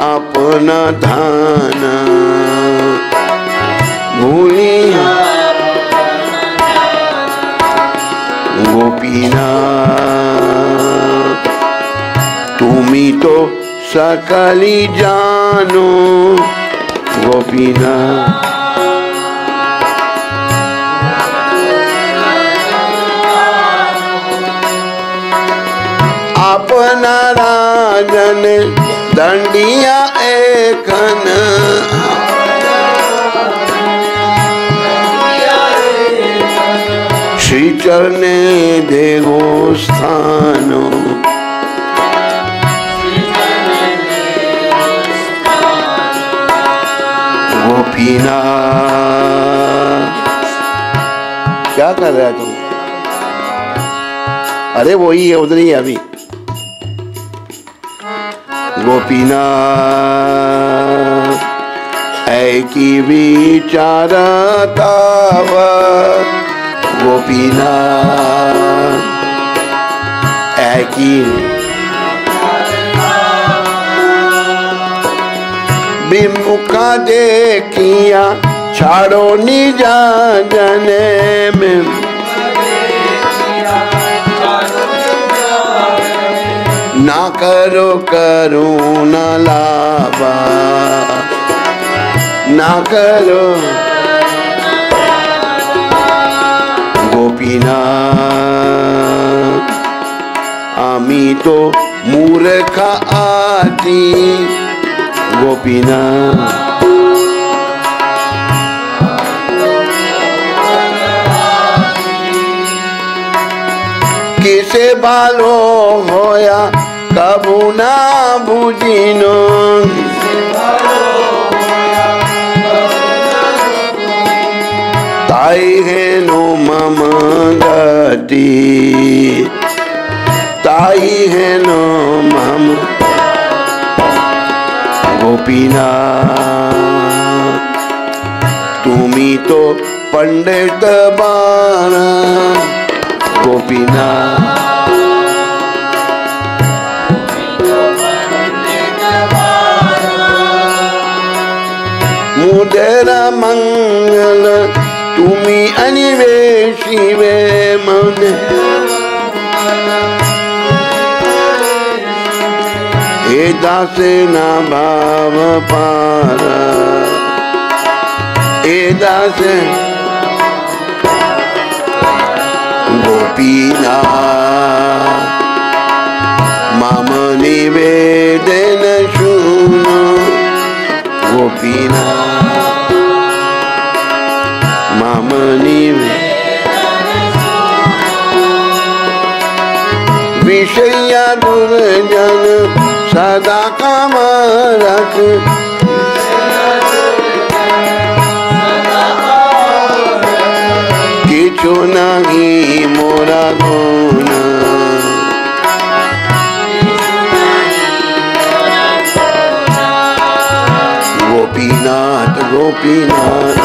अपना धान, भूलिया गोपीनाथ तुम्ही तो सकली जानो, गोपीनाथ अपना राजन दंडिया एकन, श्री चरणे देगो स्थानो, गोपीनाथ क्या कर रहा है तुम? अरे वही है, उधर ही है अभी। गोपीनाथ ऐकी विचारताव, गोपीनाथ ऐकी विमुखा देखिया छाड़ो निजा जने में ना करो करुणा लावा ना करो गोपीनाथ आमी तो मूर्ख आती गोपीनाथ किसे बालो होया कबू ना बुझिनो ताई है नो मम गति ताई है नो मम गोपीनाथ तुमी तो पंडित बारा गोपीनाथ मुदेरा मंगल तुमी अनिवेशी वे मन हे दासे ना भाव पारा हे दासे गोपीनाथ मम निवेदन शुनो गोपीनाथ मम विषया दुर्जन सदा काम रख किछु नहीं मोरा गुण गोपीनाथ गोपीनाथ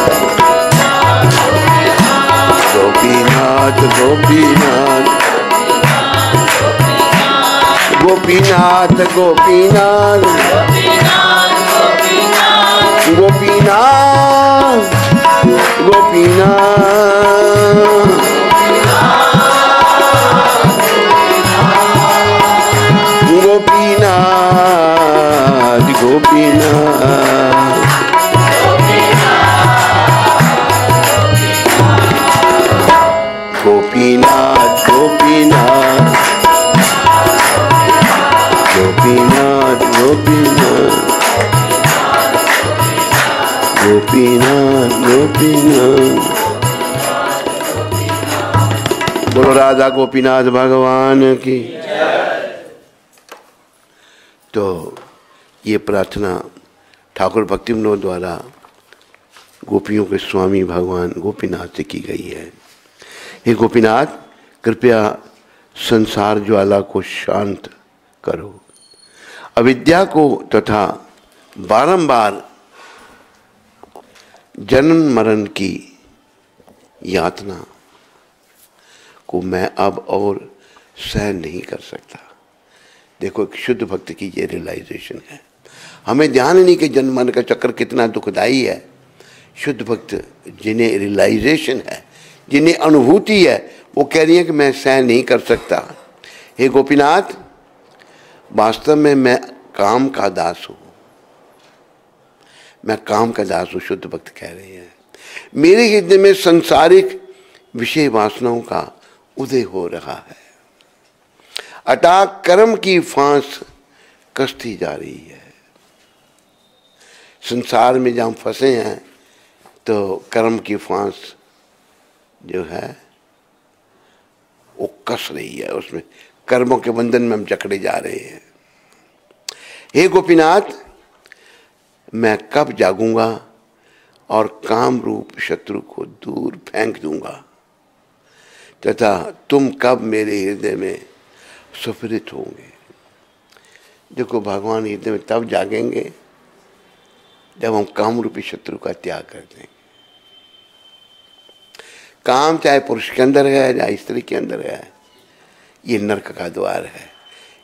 गोपीनाथ गोपीनाथ गोपीनाथ गोपीनाथ गोपीनाथ गोपीनाथ गोपीनाथ गोपीनाथ गोपीनाथ गोपीनाथ गोपीनाथ गोपीनाथ गोपीनाथ बोलो राधा गोपीनाथ भगवान की। तो ये प्रार्थना ठाकुर भक्ति विनोद द्वारा गोपियों के स्वामी भगवान गोपीनाथ से की गई है। हे गोपीनाथ कृपया संसार ज्वाला को शांत करो, अविद्या को तथा बारंबार जन्म मरण की यातना को मैं अब और सहन नहीं कर सकता। देखो एक शुद्ध भक्त की ये रियलाइजेशन है। हमें ध्यान नहीं कि जन्म मरण का चक्कर कितना दुखदाई है। शुद्ध भक्त जिन्हें रियलाइजेशन है, जिन्हें अनुभूति है, वो कह रही है कि मैं सहन नहीं कर सकता। हे गोपीनाथ वास्तव में मैं काम का दास हूँ, मैं काम का दास हूँ। शुद्ध भक्त कह रहे हैं मेरे हृदय में सांसारिक विषय वासनाओं का उदय हो रहा है, अटाक कर्म की फांस कसती जा रही है। संसार में जहाँ फंसे हैं तो कर्म की फांस जो है वो कस रही है, उसमें कर्मों के बंधन में हम जकड़े जा रहे हैं। हे गोपीनाथ मैं कब जागूंगा और काम रूप शत्रु को दूर फेंक दूंगा तथा तुम कब मेरे हृदय में सुफलित होंगे। देखो भगवान हृदय में तब जागेंगे जब हम काम रूपी शत्रु का त्याग कर देंगे। काम चाहे पुरुष के अंदर है चाहे स्त्री के अंदर है, ये नरक का द्वार है,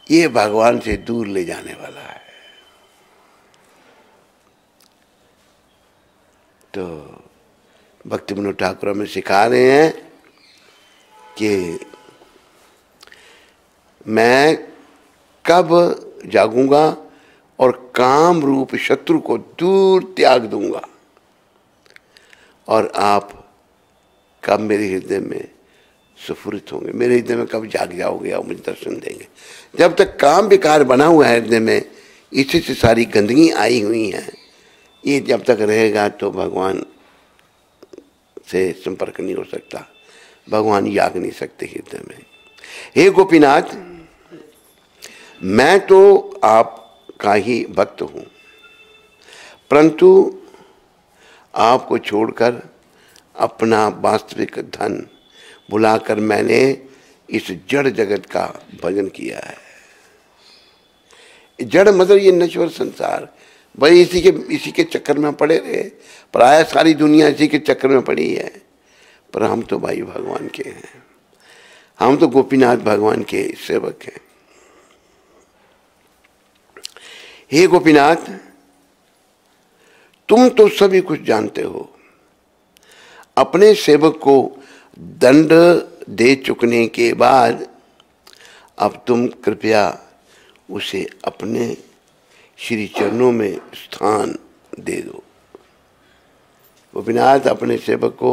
ये भगवान से दूर ले जाने वाला है। तो भक्ति विनोद ठाकुर हमें सिखा रहे हैं कि मैं कब जागूंगा और काम रूप शत्रु को दूर त्याग दूंगा, और आप कब मेरे हृदय में सुफुरित होंगे, मेरे हृदय में कब जाग जाओगे और मुझे दर्शन देंगे। जब तक काम विकार बना हुआ है हृदय में, इसी से सारी गंदगी आई हुई है, ये जब तक रहेगा तो भगवान से संपर्क नहीं हो सकता, भगवान जाग नहीं सकते हृदय में। हे गोपीनाथ, मैं तो आपका ही भक्त हूं, परंतु आपको छोड़कर अपना वास्तविक धन बुलाकर मैंने इस जड़ जगत का भजन किया है। जड़ मतलब ये नश्वर संसार, भाई इसी के चक्कर में पड़े रहे, प्राय सारी दुनिया इसी के चक्कर में पड़ी है। पर हम तो भाई भगवान के हैं, हम तो गोपीनाथ भगवान के सेवक हैं। हे गोपीनाथ, तुम तो सभी कुछ जानते हो, अपने सेवक को दंड दे चुकने के बाद अब तुम कृपया उसे अपने श्री चरणों में स्थान दे दो। गोपीनाथ, अपने सेवक को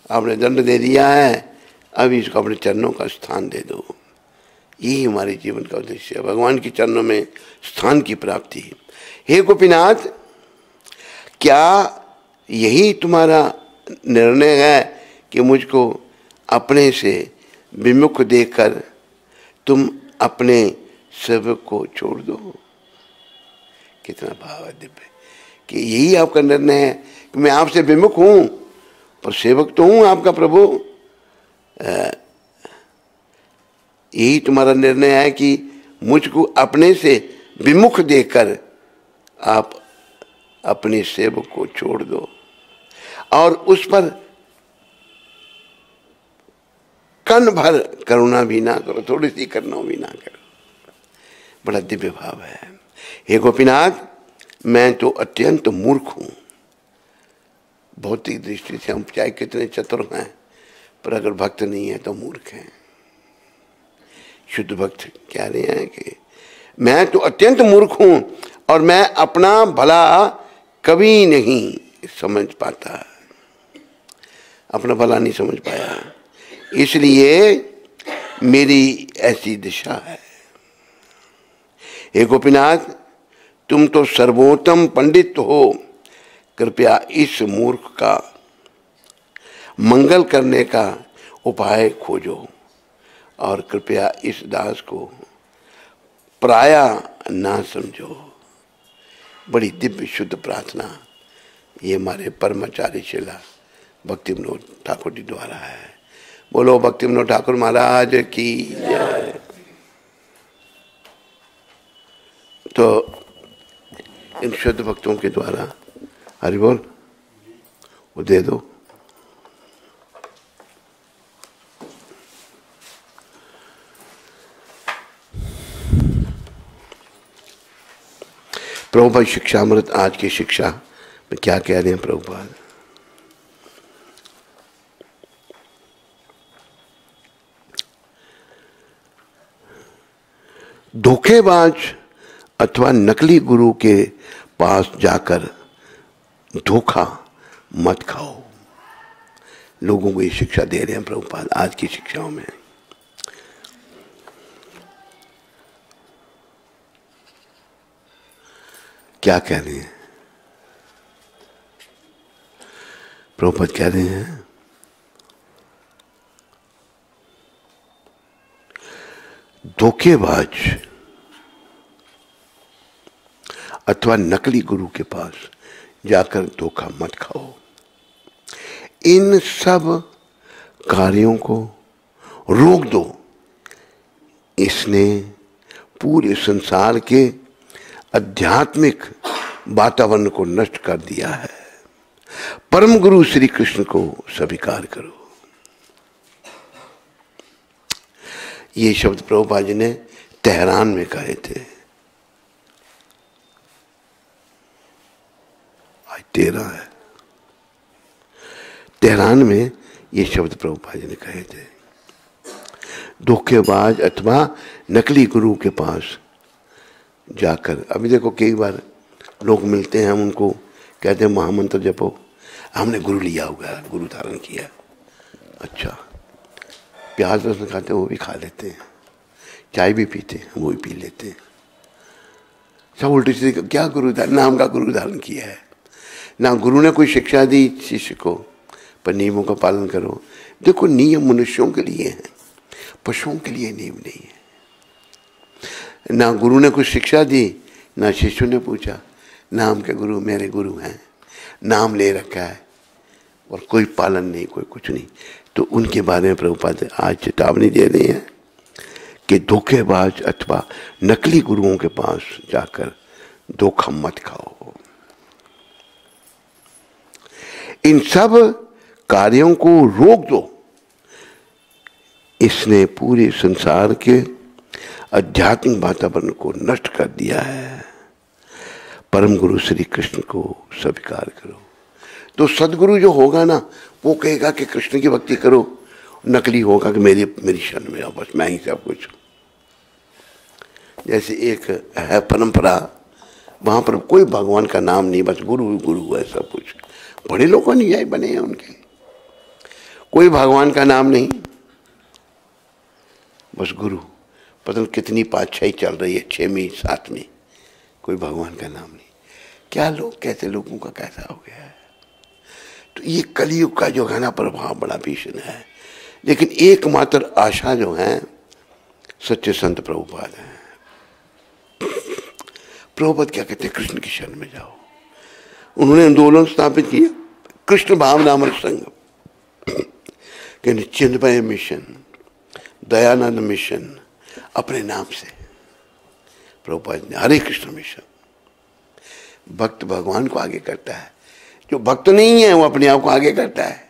आपने दंड दे दिया है, अभी इसको अपने चरणों का स्थान दे दो। यही हमारे जीवन का उद्देश्य है, भगवान के चरणों में स्थान की प्राप्ति। हे गोपीनाथ, क्या यही तुम्हारा निर्णय है कि मुझको अपने से विमुख देकर तुम अपने सेवक को छोड़ दो? कितना भाव है दिव्य, कि यही आपका निर्णय है कि मैं आपसे विमुख हूं पर सेवक तो हूं आपका प्रभु। यही तुम्हारा निर्णय है कि मुझको अपने से विमुख देकर आप अपने सेवक को छोड़ दो और उस पर कण भर करुणा भी ना करो, थोड़ी सी करुणा भी ना करो। बड़ा दिव्य भाव है। हे गोपीनाथ, मैं तो अत्यंत मूर्ख हूं। भौतिक दृष्टि से हम चाहे कितने चतुर हैं, पर अगर भक्त नहीं है तो मूर्ख हैं। शुद्ध भक्त कह रहे हैं कि मैं तो अत्यंत मूर्ख हूं और मैं अपना भला कभी नहीं समझ पाता, अपना भला नहीं समझ पाया, इसलिए मेरी ऐसी दिशा है। हे गोपीनाथ, तुम तो सर्वोत्तम पंडित हो, कृपया इस मूर्ख का मंगल करने का उपाय खोजो और कृपया इस दास को पराया ना समझो। बड़ी दिव्य शुद्ध प्रार्थना ये हमारे परमाचार्य शिला भक्ति विनोद ठाकुर जी द्वारा है। बोलो भक्ति विनोद ठाकुर महाराज की जय। तो इन शुद्ध भक्तों के द्वारा हरि बोल वो दे दो। प्रभुपाद शिक्षामृत आज की शिक्षा में क्या कह रहे हैं प्रभुपाद? धोखेबाज अथवा नकली गुरु के पास जाकर धोखा मत खाओ। लोगों को ये शिक्षा दे रहे हैं प्रभुपाद आज की शिक्षाओं में। क्या कह रहे हैं प्रभुपाद? कह रहे हैं धोखेबाज अथवा नकली गुरु के पास जाकर धोखा मत खाओ। इन सब कार्यों को रोक दो। इसने पूरे संसार के आध्यात्मिक वातावरण को नष्ट कर दिया है। परम गुरु श्री कृष्ण को स्वीकार करो। ये शब्द प्रभुपाद जी ने तेहरान में कहे थे। आज 13 है, तेहरान में ये शब्द प्रभुपाद जी ने कहे थे। धोखेबाज अथवा नकली गुरु के पास जाकर, अभी देखो कई बार लोग मिलते हैं, हम उनको कहते हैं महामंत्र जपो, हमने गुरु लिया हुआ है, गुरु धारण किया। अच्छा, प्याज लहसुन खाते हैं वो भी खा लेते हैं, चाय भी पीते हैं वो भी पी लेते हैं, सब उल्टी सीधी। क्या गुरु धारण, नाम का गुरु धारण किया है ना, गुरु ने कोई शिक्षा दी शिष्य को, पर नियमों का पालन करो। देखो नियम मनुष्यों के लिए हैं, पशुओं के लिए नियम नहीं है। ना गुरु ने कुछ शिक्षा दी, ना शिष्यों ने पूछा, नाम के गुरु मेरे गुरु हैं, नाम ले रखा है और कोई पालन नहीं, कोई कुछ नहीं। तो उनके बारे में प्रभुपाद आज चेतावनी दे रहे हैं कि धोखेबाज अथवा नकली गुरुओं के पास जाकर धोखा मत खाओ। इन सब कार्यों को रोक दो। इसने पूरे संसार के आध्यात्मिक वातावरण को नष्ट कर दिया है। परम गुरु श्री कृष्ण को स्वीकार करो। तो सदगुरु जो होगा ना, वो कहेगा कि कृष्ण की भक्ति करो, नकली होगा कि मेरी शरण में आओ, बस मैं ही सब कुछ। जैसे एक है परंपरा, वहां पर कोई भगवान का नाम नहीं, बस गुरु गुरु है सब कुछ। बड़े लोगों ने यही बने हैं उनके, कोई भगवान का नाम नहीं, बस गुरु। पता नहीं कितनी पातशाही चल रही है, 6वीं 7वीं, कोई भगवान का नाम नहीं। क्या लोग, कैसे लोगों का कैसा हो गया है। तो ये कलयुग का जो है ना प्रभाव बड़ा भीषण है। लेकिन एकमात्र आशा जो है सच्चे संत प्रभुपाद है। प्रभुपाद क्या कहते हैं, कृष्ण की शरण में जाओ। उन्होंने आंदोलन स्थापित किया, कृष्ण भावनामृत संघ, चिन्मय मिशन, दयानंद मिशन, अपने नाम से प्रभुपाद ने हरे कृष्ण मिशन। भक्त भगवान को आगे करता है, जो भक्त नहीं है वो अपने आप को आगे करता है।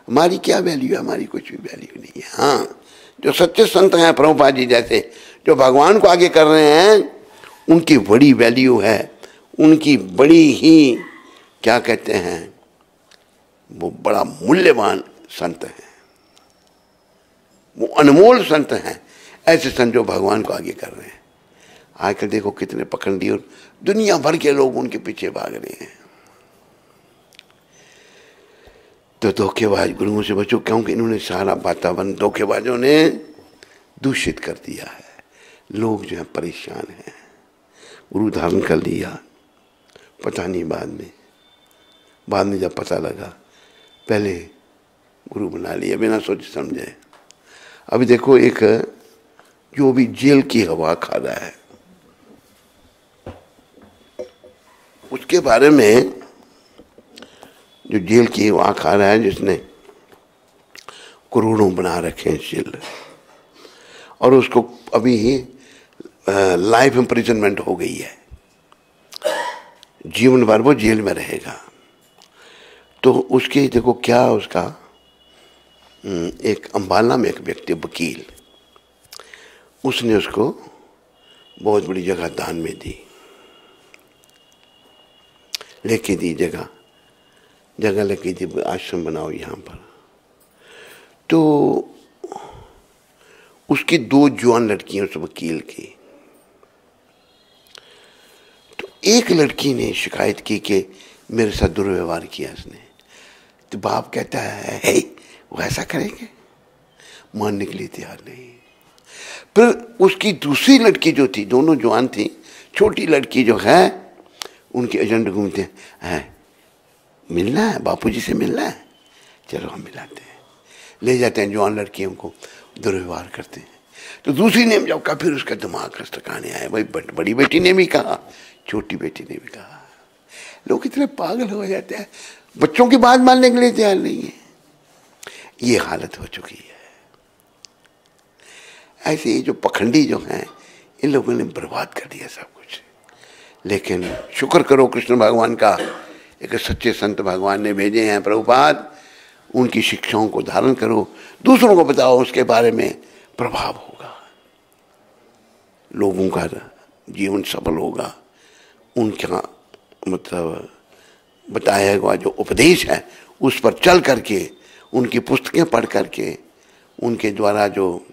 हमारी क्या वैल्यू है, हमारी कुछ भी वैल्यू नहीं है। हाँ, जो सच्चे संत हैं प्रभुपाद जी जैसे, जो भगवान को आगे कर रहे हैं, उनकी बड़ी वैल्यू है, उनकी बड़ी ही क्या कहते हैं, वो बड़ा मूल्यवान संत हैं, वो अनमोल संत हैं। ऐसे संत जो भगवान को आगे कर रहे हैं। आजकल देखो कितने पखंडी और दुनिया भर के लोग उनके पीछे भाग रहे हैं। तो धोखेबाज गुरुओं से बचो, क्योंकि इन्होंने सारा वातावरण धोखेबाजों ने दूषित कर दिया है। लोग जो है परेशान हैं। गुरु धारण कर लिया, पता नहीं बाद में जब पता लगा, पहले गुरु बना लिया बिना सोचे समझे। अभी देखो एक जो भी जेल की हवा खा रहा है, उसके बारे में, जो जेल की हवा खा रहा है, जिसने करोड़ों बना रखे हैं जेल, और उसको अभी ही लाइफ इम्प्रिजनमेंट हो गई है, जीवन भर वो जेल में रहेगा। तो उसके देखो क्या, उसका एक अंबाला में एक व्यक्ति वकील, उसने उसको बहुत बड़ी जगह दान में दी, लेके दी जगह लेके दी, आश्रम बनाओ यहाँ पर। तो उसकी 2 जवान लड़कियां उस वकील की। तो एक लड़की ने शिकायत की कि मेरे साथ दुर्व्यवहार किया उसने। तो बाप कहता है, हे वो ऐसा करेंगे, मानने के लिए तैयार नहीं। फिर उसकी दूसरी लड़की जो थी, दोनों जवान थी, छोटी लड़की जो है, उनके एजेंट घूमते हैं, मिलना है बापूजी से, मिलना है, चलो हम मिलाते हैं, ले जाते हैं जवान लड़कियों को, दुर्व्यवहार करते हैं। तो दूसरी ने जब कहा, फिर उसका दिमाग ठिकाने आया। भाई बड़ी बेटी ने भी कहा, छोटी बेटी ने भी कहा। लोग इतने पागल हो जाते हैं, बच्चों की बात मानने के लिए तैयार नहीं है। ये हालत हो चुकी है। ऐसे ये जो पखंडी जो हैं, इन लोगों ने बर्बाद कर दिया सब कुछ। लेकिन शुक्र करो कृष्ण भगवान का, एक सच्चे संत भगवान ने भेजे हैं प्रभुपाद, उनकी शिक्षाओं को धारण करो, दूसरों को बताओ, उसके बारे में प्रभाव होगा, लोगों का जीवन सफल होगा। उनका मतलब बताया हुआ जो उपदेश है उस पर चल करके, उनकी पुस्तकें पढ़ करके, उनके द्वारा जो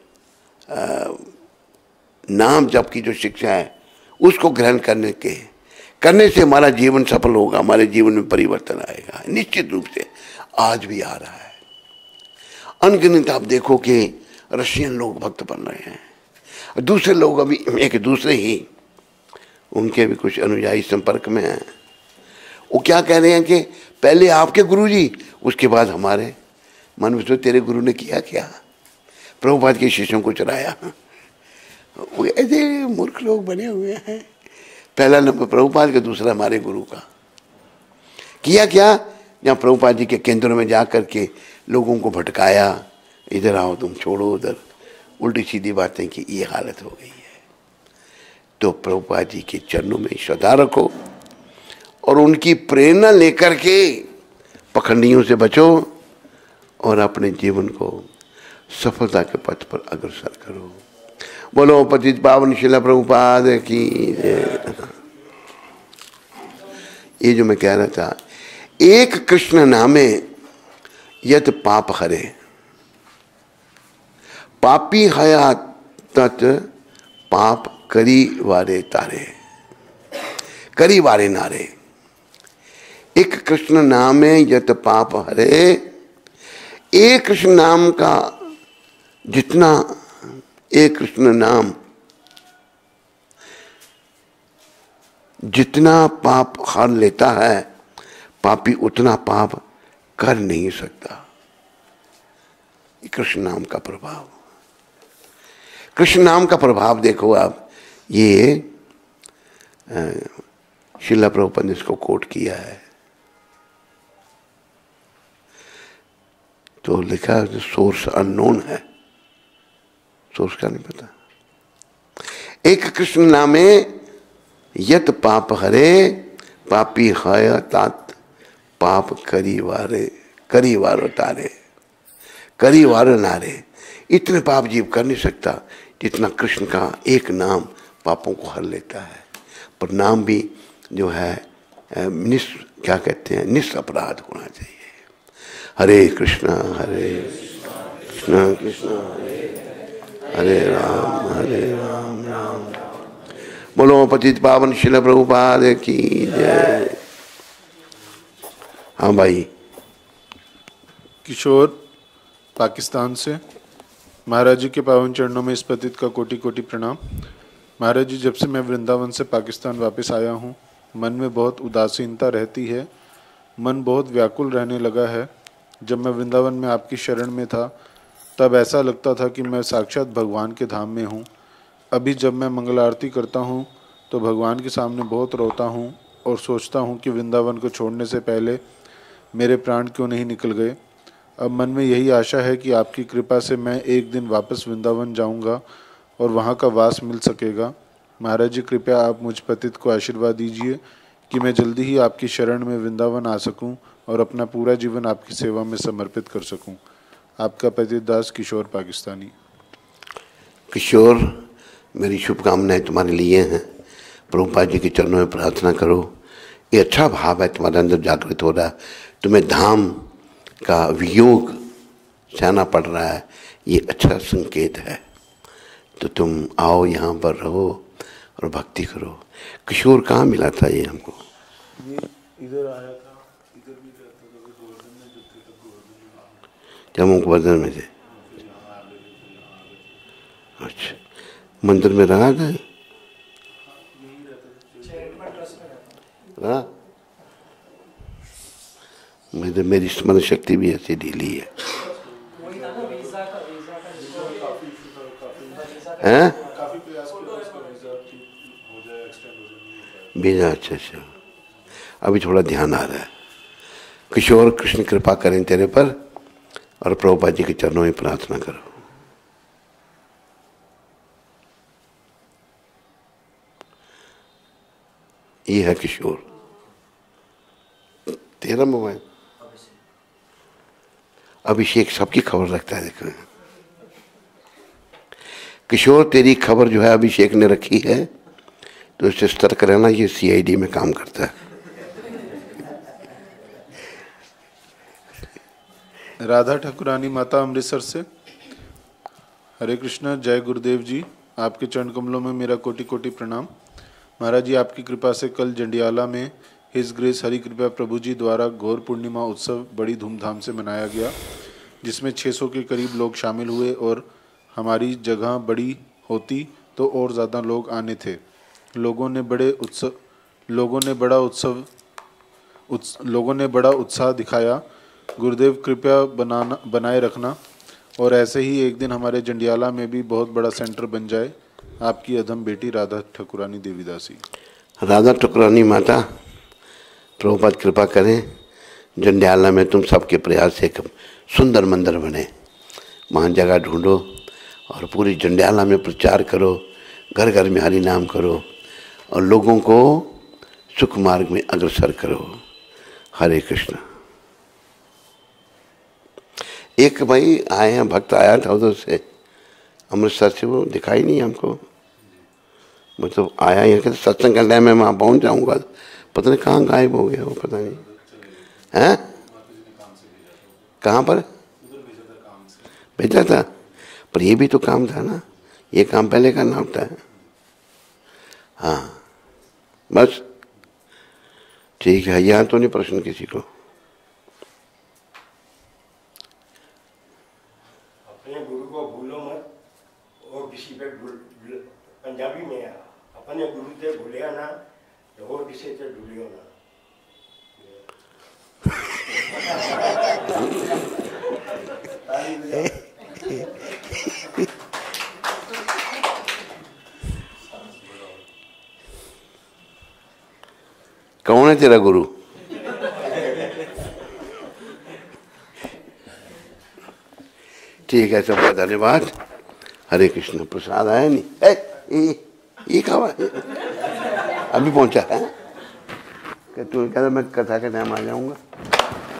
नाम जप की जो शिक्षा है उसको ग्रहण करने से हमारा जीवन सफल होगा, हमारे जीवन में परिवर्तन आएगा। निश्चित रूप से आज भी आ रहा है। अनगिनत आप देखो कि रशियन लोग भक्त बन रहे हैं, दूसरे लोग अभी एक दूसरे ही उनके भी कुछ अनुयायी संपर्क में हैं। वो क्या कह रहे हैं कि पहले आपके गुरुजी, उसके बाद हमारे। मन में सोच, तेरे गुरु ने किया क्या? प्रभुपाद के शिष्यों को चुराया। वो ऐसे मूर्ख लोग बने हुए हैं। पहला नंबर प्रभुपाद का, दूसरा हमारे गुरु का। किया क्या? जहाँ प्रभुपाद जी के केंद्रों में जा कर के लोगों को भटकाया, इधर आओ तुम, छोड़ो उधर, उल्टी सीधी बातें की, ये हालत हो गई है। तो प्रभुपाद जी के चरणों में श्रद्धा रखो और उनकी प्रेरणा लेकर के पखंडियों से बचो और अपने जीवन को सफलता के पथ पर अग्रसर करो। बोलो पतित पावन शिला प्रभुपाद की। ये जो मैं कह रहा था, एक कृष्ण नामे यत पाप हरे, पापी हया तत् पाप करी वारे तारे, करी वारे नारे। एक कृष्ण नामे यत पाप हरे, एक कृष्ण नाम का जितना, एक कृष्ण नाम जितना पाप हर लेता है, पापी उतना पाप कर नहीं सकता। कृष्ण नाम का प्रभाव, कृष्ण नाम का प्रभाव देखो आप। ये श्रील प्रभुपाद ने इसको कोट किया है। तो लिखा सोर्स अननोन है, सोर्स का नहीं पता। एक कृष्ण नामे यत पाप हरे, पापी हय तात पाप करी वारो तारे, करी वारो नारे। इतने पाप जीव कर नहीं सकता जितना कृष्ण का एक नाम पापों को हर लेता है। पर नाम भी जो है क्या कहते हैं, निस्पराध होना चाहिए। हरे कृष्णा कृष्णा कृष्णा हरे राम राम। बोलो पतित पावन शिल प्रभुपाद की जय। हाँ भाई। किशोर पाकिस्तान से। महाराज जी के पावन चरणों में इस पतित का कोटि कोटि प्रणाम। महाराज जी, जब से मैं वृंदावन से पाकिस्तान वापस आया हूँ, मन में बहुत उदासीनता रहती है, मन बहुत व्याकुल रहने लगा है। जब मैं वृंदावन में आपकी शरण में था तब ऐसा लगता था कि मैं साक्षात भगवान के धाम में हूँ। अभी जब मैं मंगल आरती करता हूँ तो भगवान के सामने बहुत रोता हूँ और सोचता हूँ कि वृंदावन को छोड़ने से पहले मेरे प्राण क्यों नहीं निकल गए। अब मन में यही आशा है कि आपकी कृपा से मैं एक दिन वापस वृंदावन जाऊँगा और वहाँ का वास मिल सकेगा। महाराज जी, कृपया आप मुझ पतित को आशीर्वाद दीजिए कि मैं जल्दी ही आपकी शरण में वृंदावन आ सकूं और अपना पूरा जीवन आपकी सेवा में समर्पित कर सकूं। आपका पतित दास किशोर पाकिस्तानी। किशोर, मेरी शुभकामनाएं तुम्हारे लिए हैं। प्रभुपाद जी के चरणों में प्रार्थना करो। ये अच्छा भाव है तुम्हारे अंदर जागृत हो रहा है। तुम्हें धाम का वियोग सहना पड़ रहा है, ये अच्छा संकेत है। तो तुम आओ, यहाँ पर रहो और भक्ति करो। किशोर कहाँ मिला था ये हमको? इधर आया था, इधर भी रहता था गोवर्धन में, जब तक गोवर्धन जम्मू गोवर्धन में थे। अच्छा, मंदिर में रहा था? हाँ, मेरी स्मरण शक्ति भी ऐसी ढीली है। हैं? वीजा, अच्छा अच्छा, अभी थोड़ा ध्यान आ रहा है। किशोर, कृष्ण कृपा करें तेरे पर और प्रभुपाद जी के चरणों में प्रार्थना करो। ये है किशोर, तेरा मोबाइल। अभिषेक सबकी खबर रखता है। देखो किशोर, तेरी खबर जो है अभिषेक ने रखी है, तो इससे सतर्क रहना, ये सीआईडी में काम करता है। राधा ठाकुरानी माता अमृतसर से। हरे कृष्णा, जय गुरुदेव जी। आपके चरण कमलों में मेरा कोटि कोटि प्रणाम। महाराज जी, आपकी कृपा से कल जंडियाला में हिज ग्रेस हरि कृपा प्रभु जी द्वारा घोर पूर्णिमा उत्सव बड़ी धूमधाम से मनाया गया, जिसमें 600 के करीब लोग शामिल हुए और हमारी जगह बड़ी होती तो और ज़्यादा लोग आने थे। लोगों ने बड़ा उत्साह दिखाया। गुरुदेव कृपया बनाए रखना और ऐसे ही एक दिन हमारे जंडियाला में भी बहुत बड़ा सेंटर बन जाए। आपकी अधम बेटी राधा ठाकुरानी देवीदासी। राधा ठाकुरानी माता प्रभुपाद कृपा करें, जंडियाला में तुम सबके प्रयास से एक सुंदर मंदिर बने, वहाँ जगह ढूंढो और पूरी जंडियाला में प्रचार करो, घर घर में हरि नाम करो और लोगों को सुख मार्ग में अग्रसर करो। हरे कृष्ण। एक भाई आए हैं, भक्त आया था उधर से, अमृतसर से, वो दिखाई नहीं हमको। वो तो आया यहाँ के सत्संग करने में, वहाँ पहुँच जाऊँगा, पता नहीं कहाँ गायब हो गया वो, पता नहीं हैं कहाँ पर भेजा था। पर ये भी तो काम था ना, ये काम पहले करना होता है। हाँ बस ठीक है, यहाँ तो नहीं प्रश्न किसी को। अपने गुरु को भूलो मत और किसी पे पंजाबी में अपने गुरु से भूलिया ना और किसी से भूलियो ना। कौन है तेरा गुरु? ठीक है, सबका धन्यवाद। हरे कृष्ण। प्रसाद आया नहीं? ये कहाँ है? अभी पहुंचा है? तू कहता मैं कथा के टाइम आ जाऊंगा।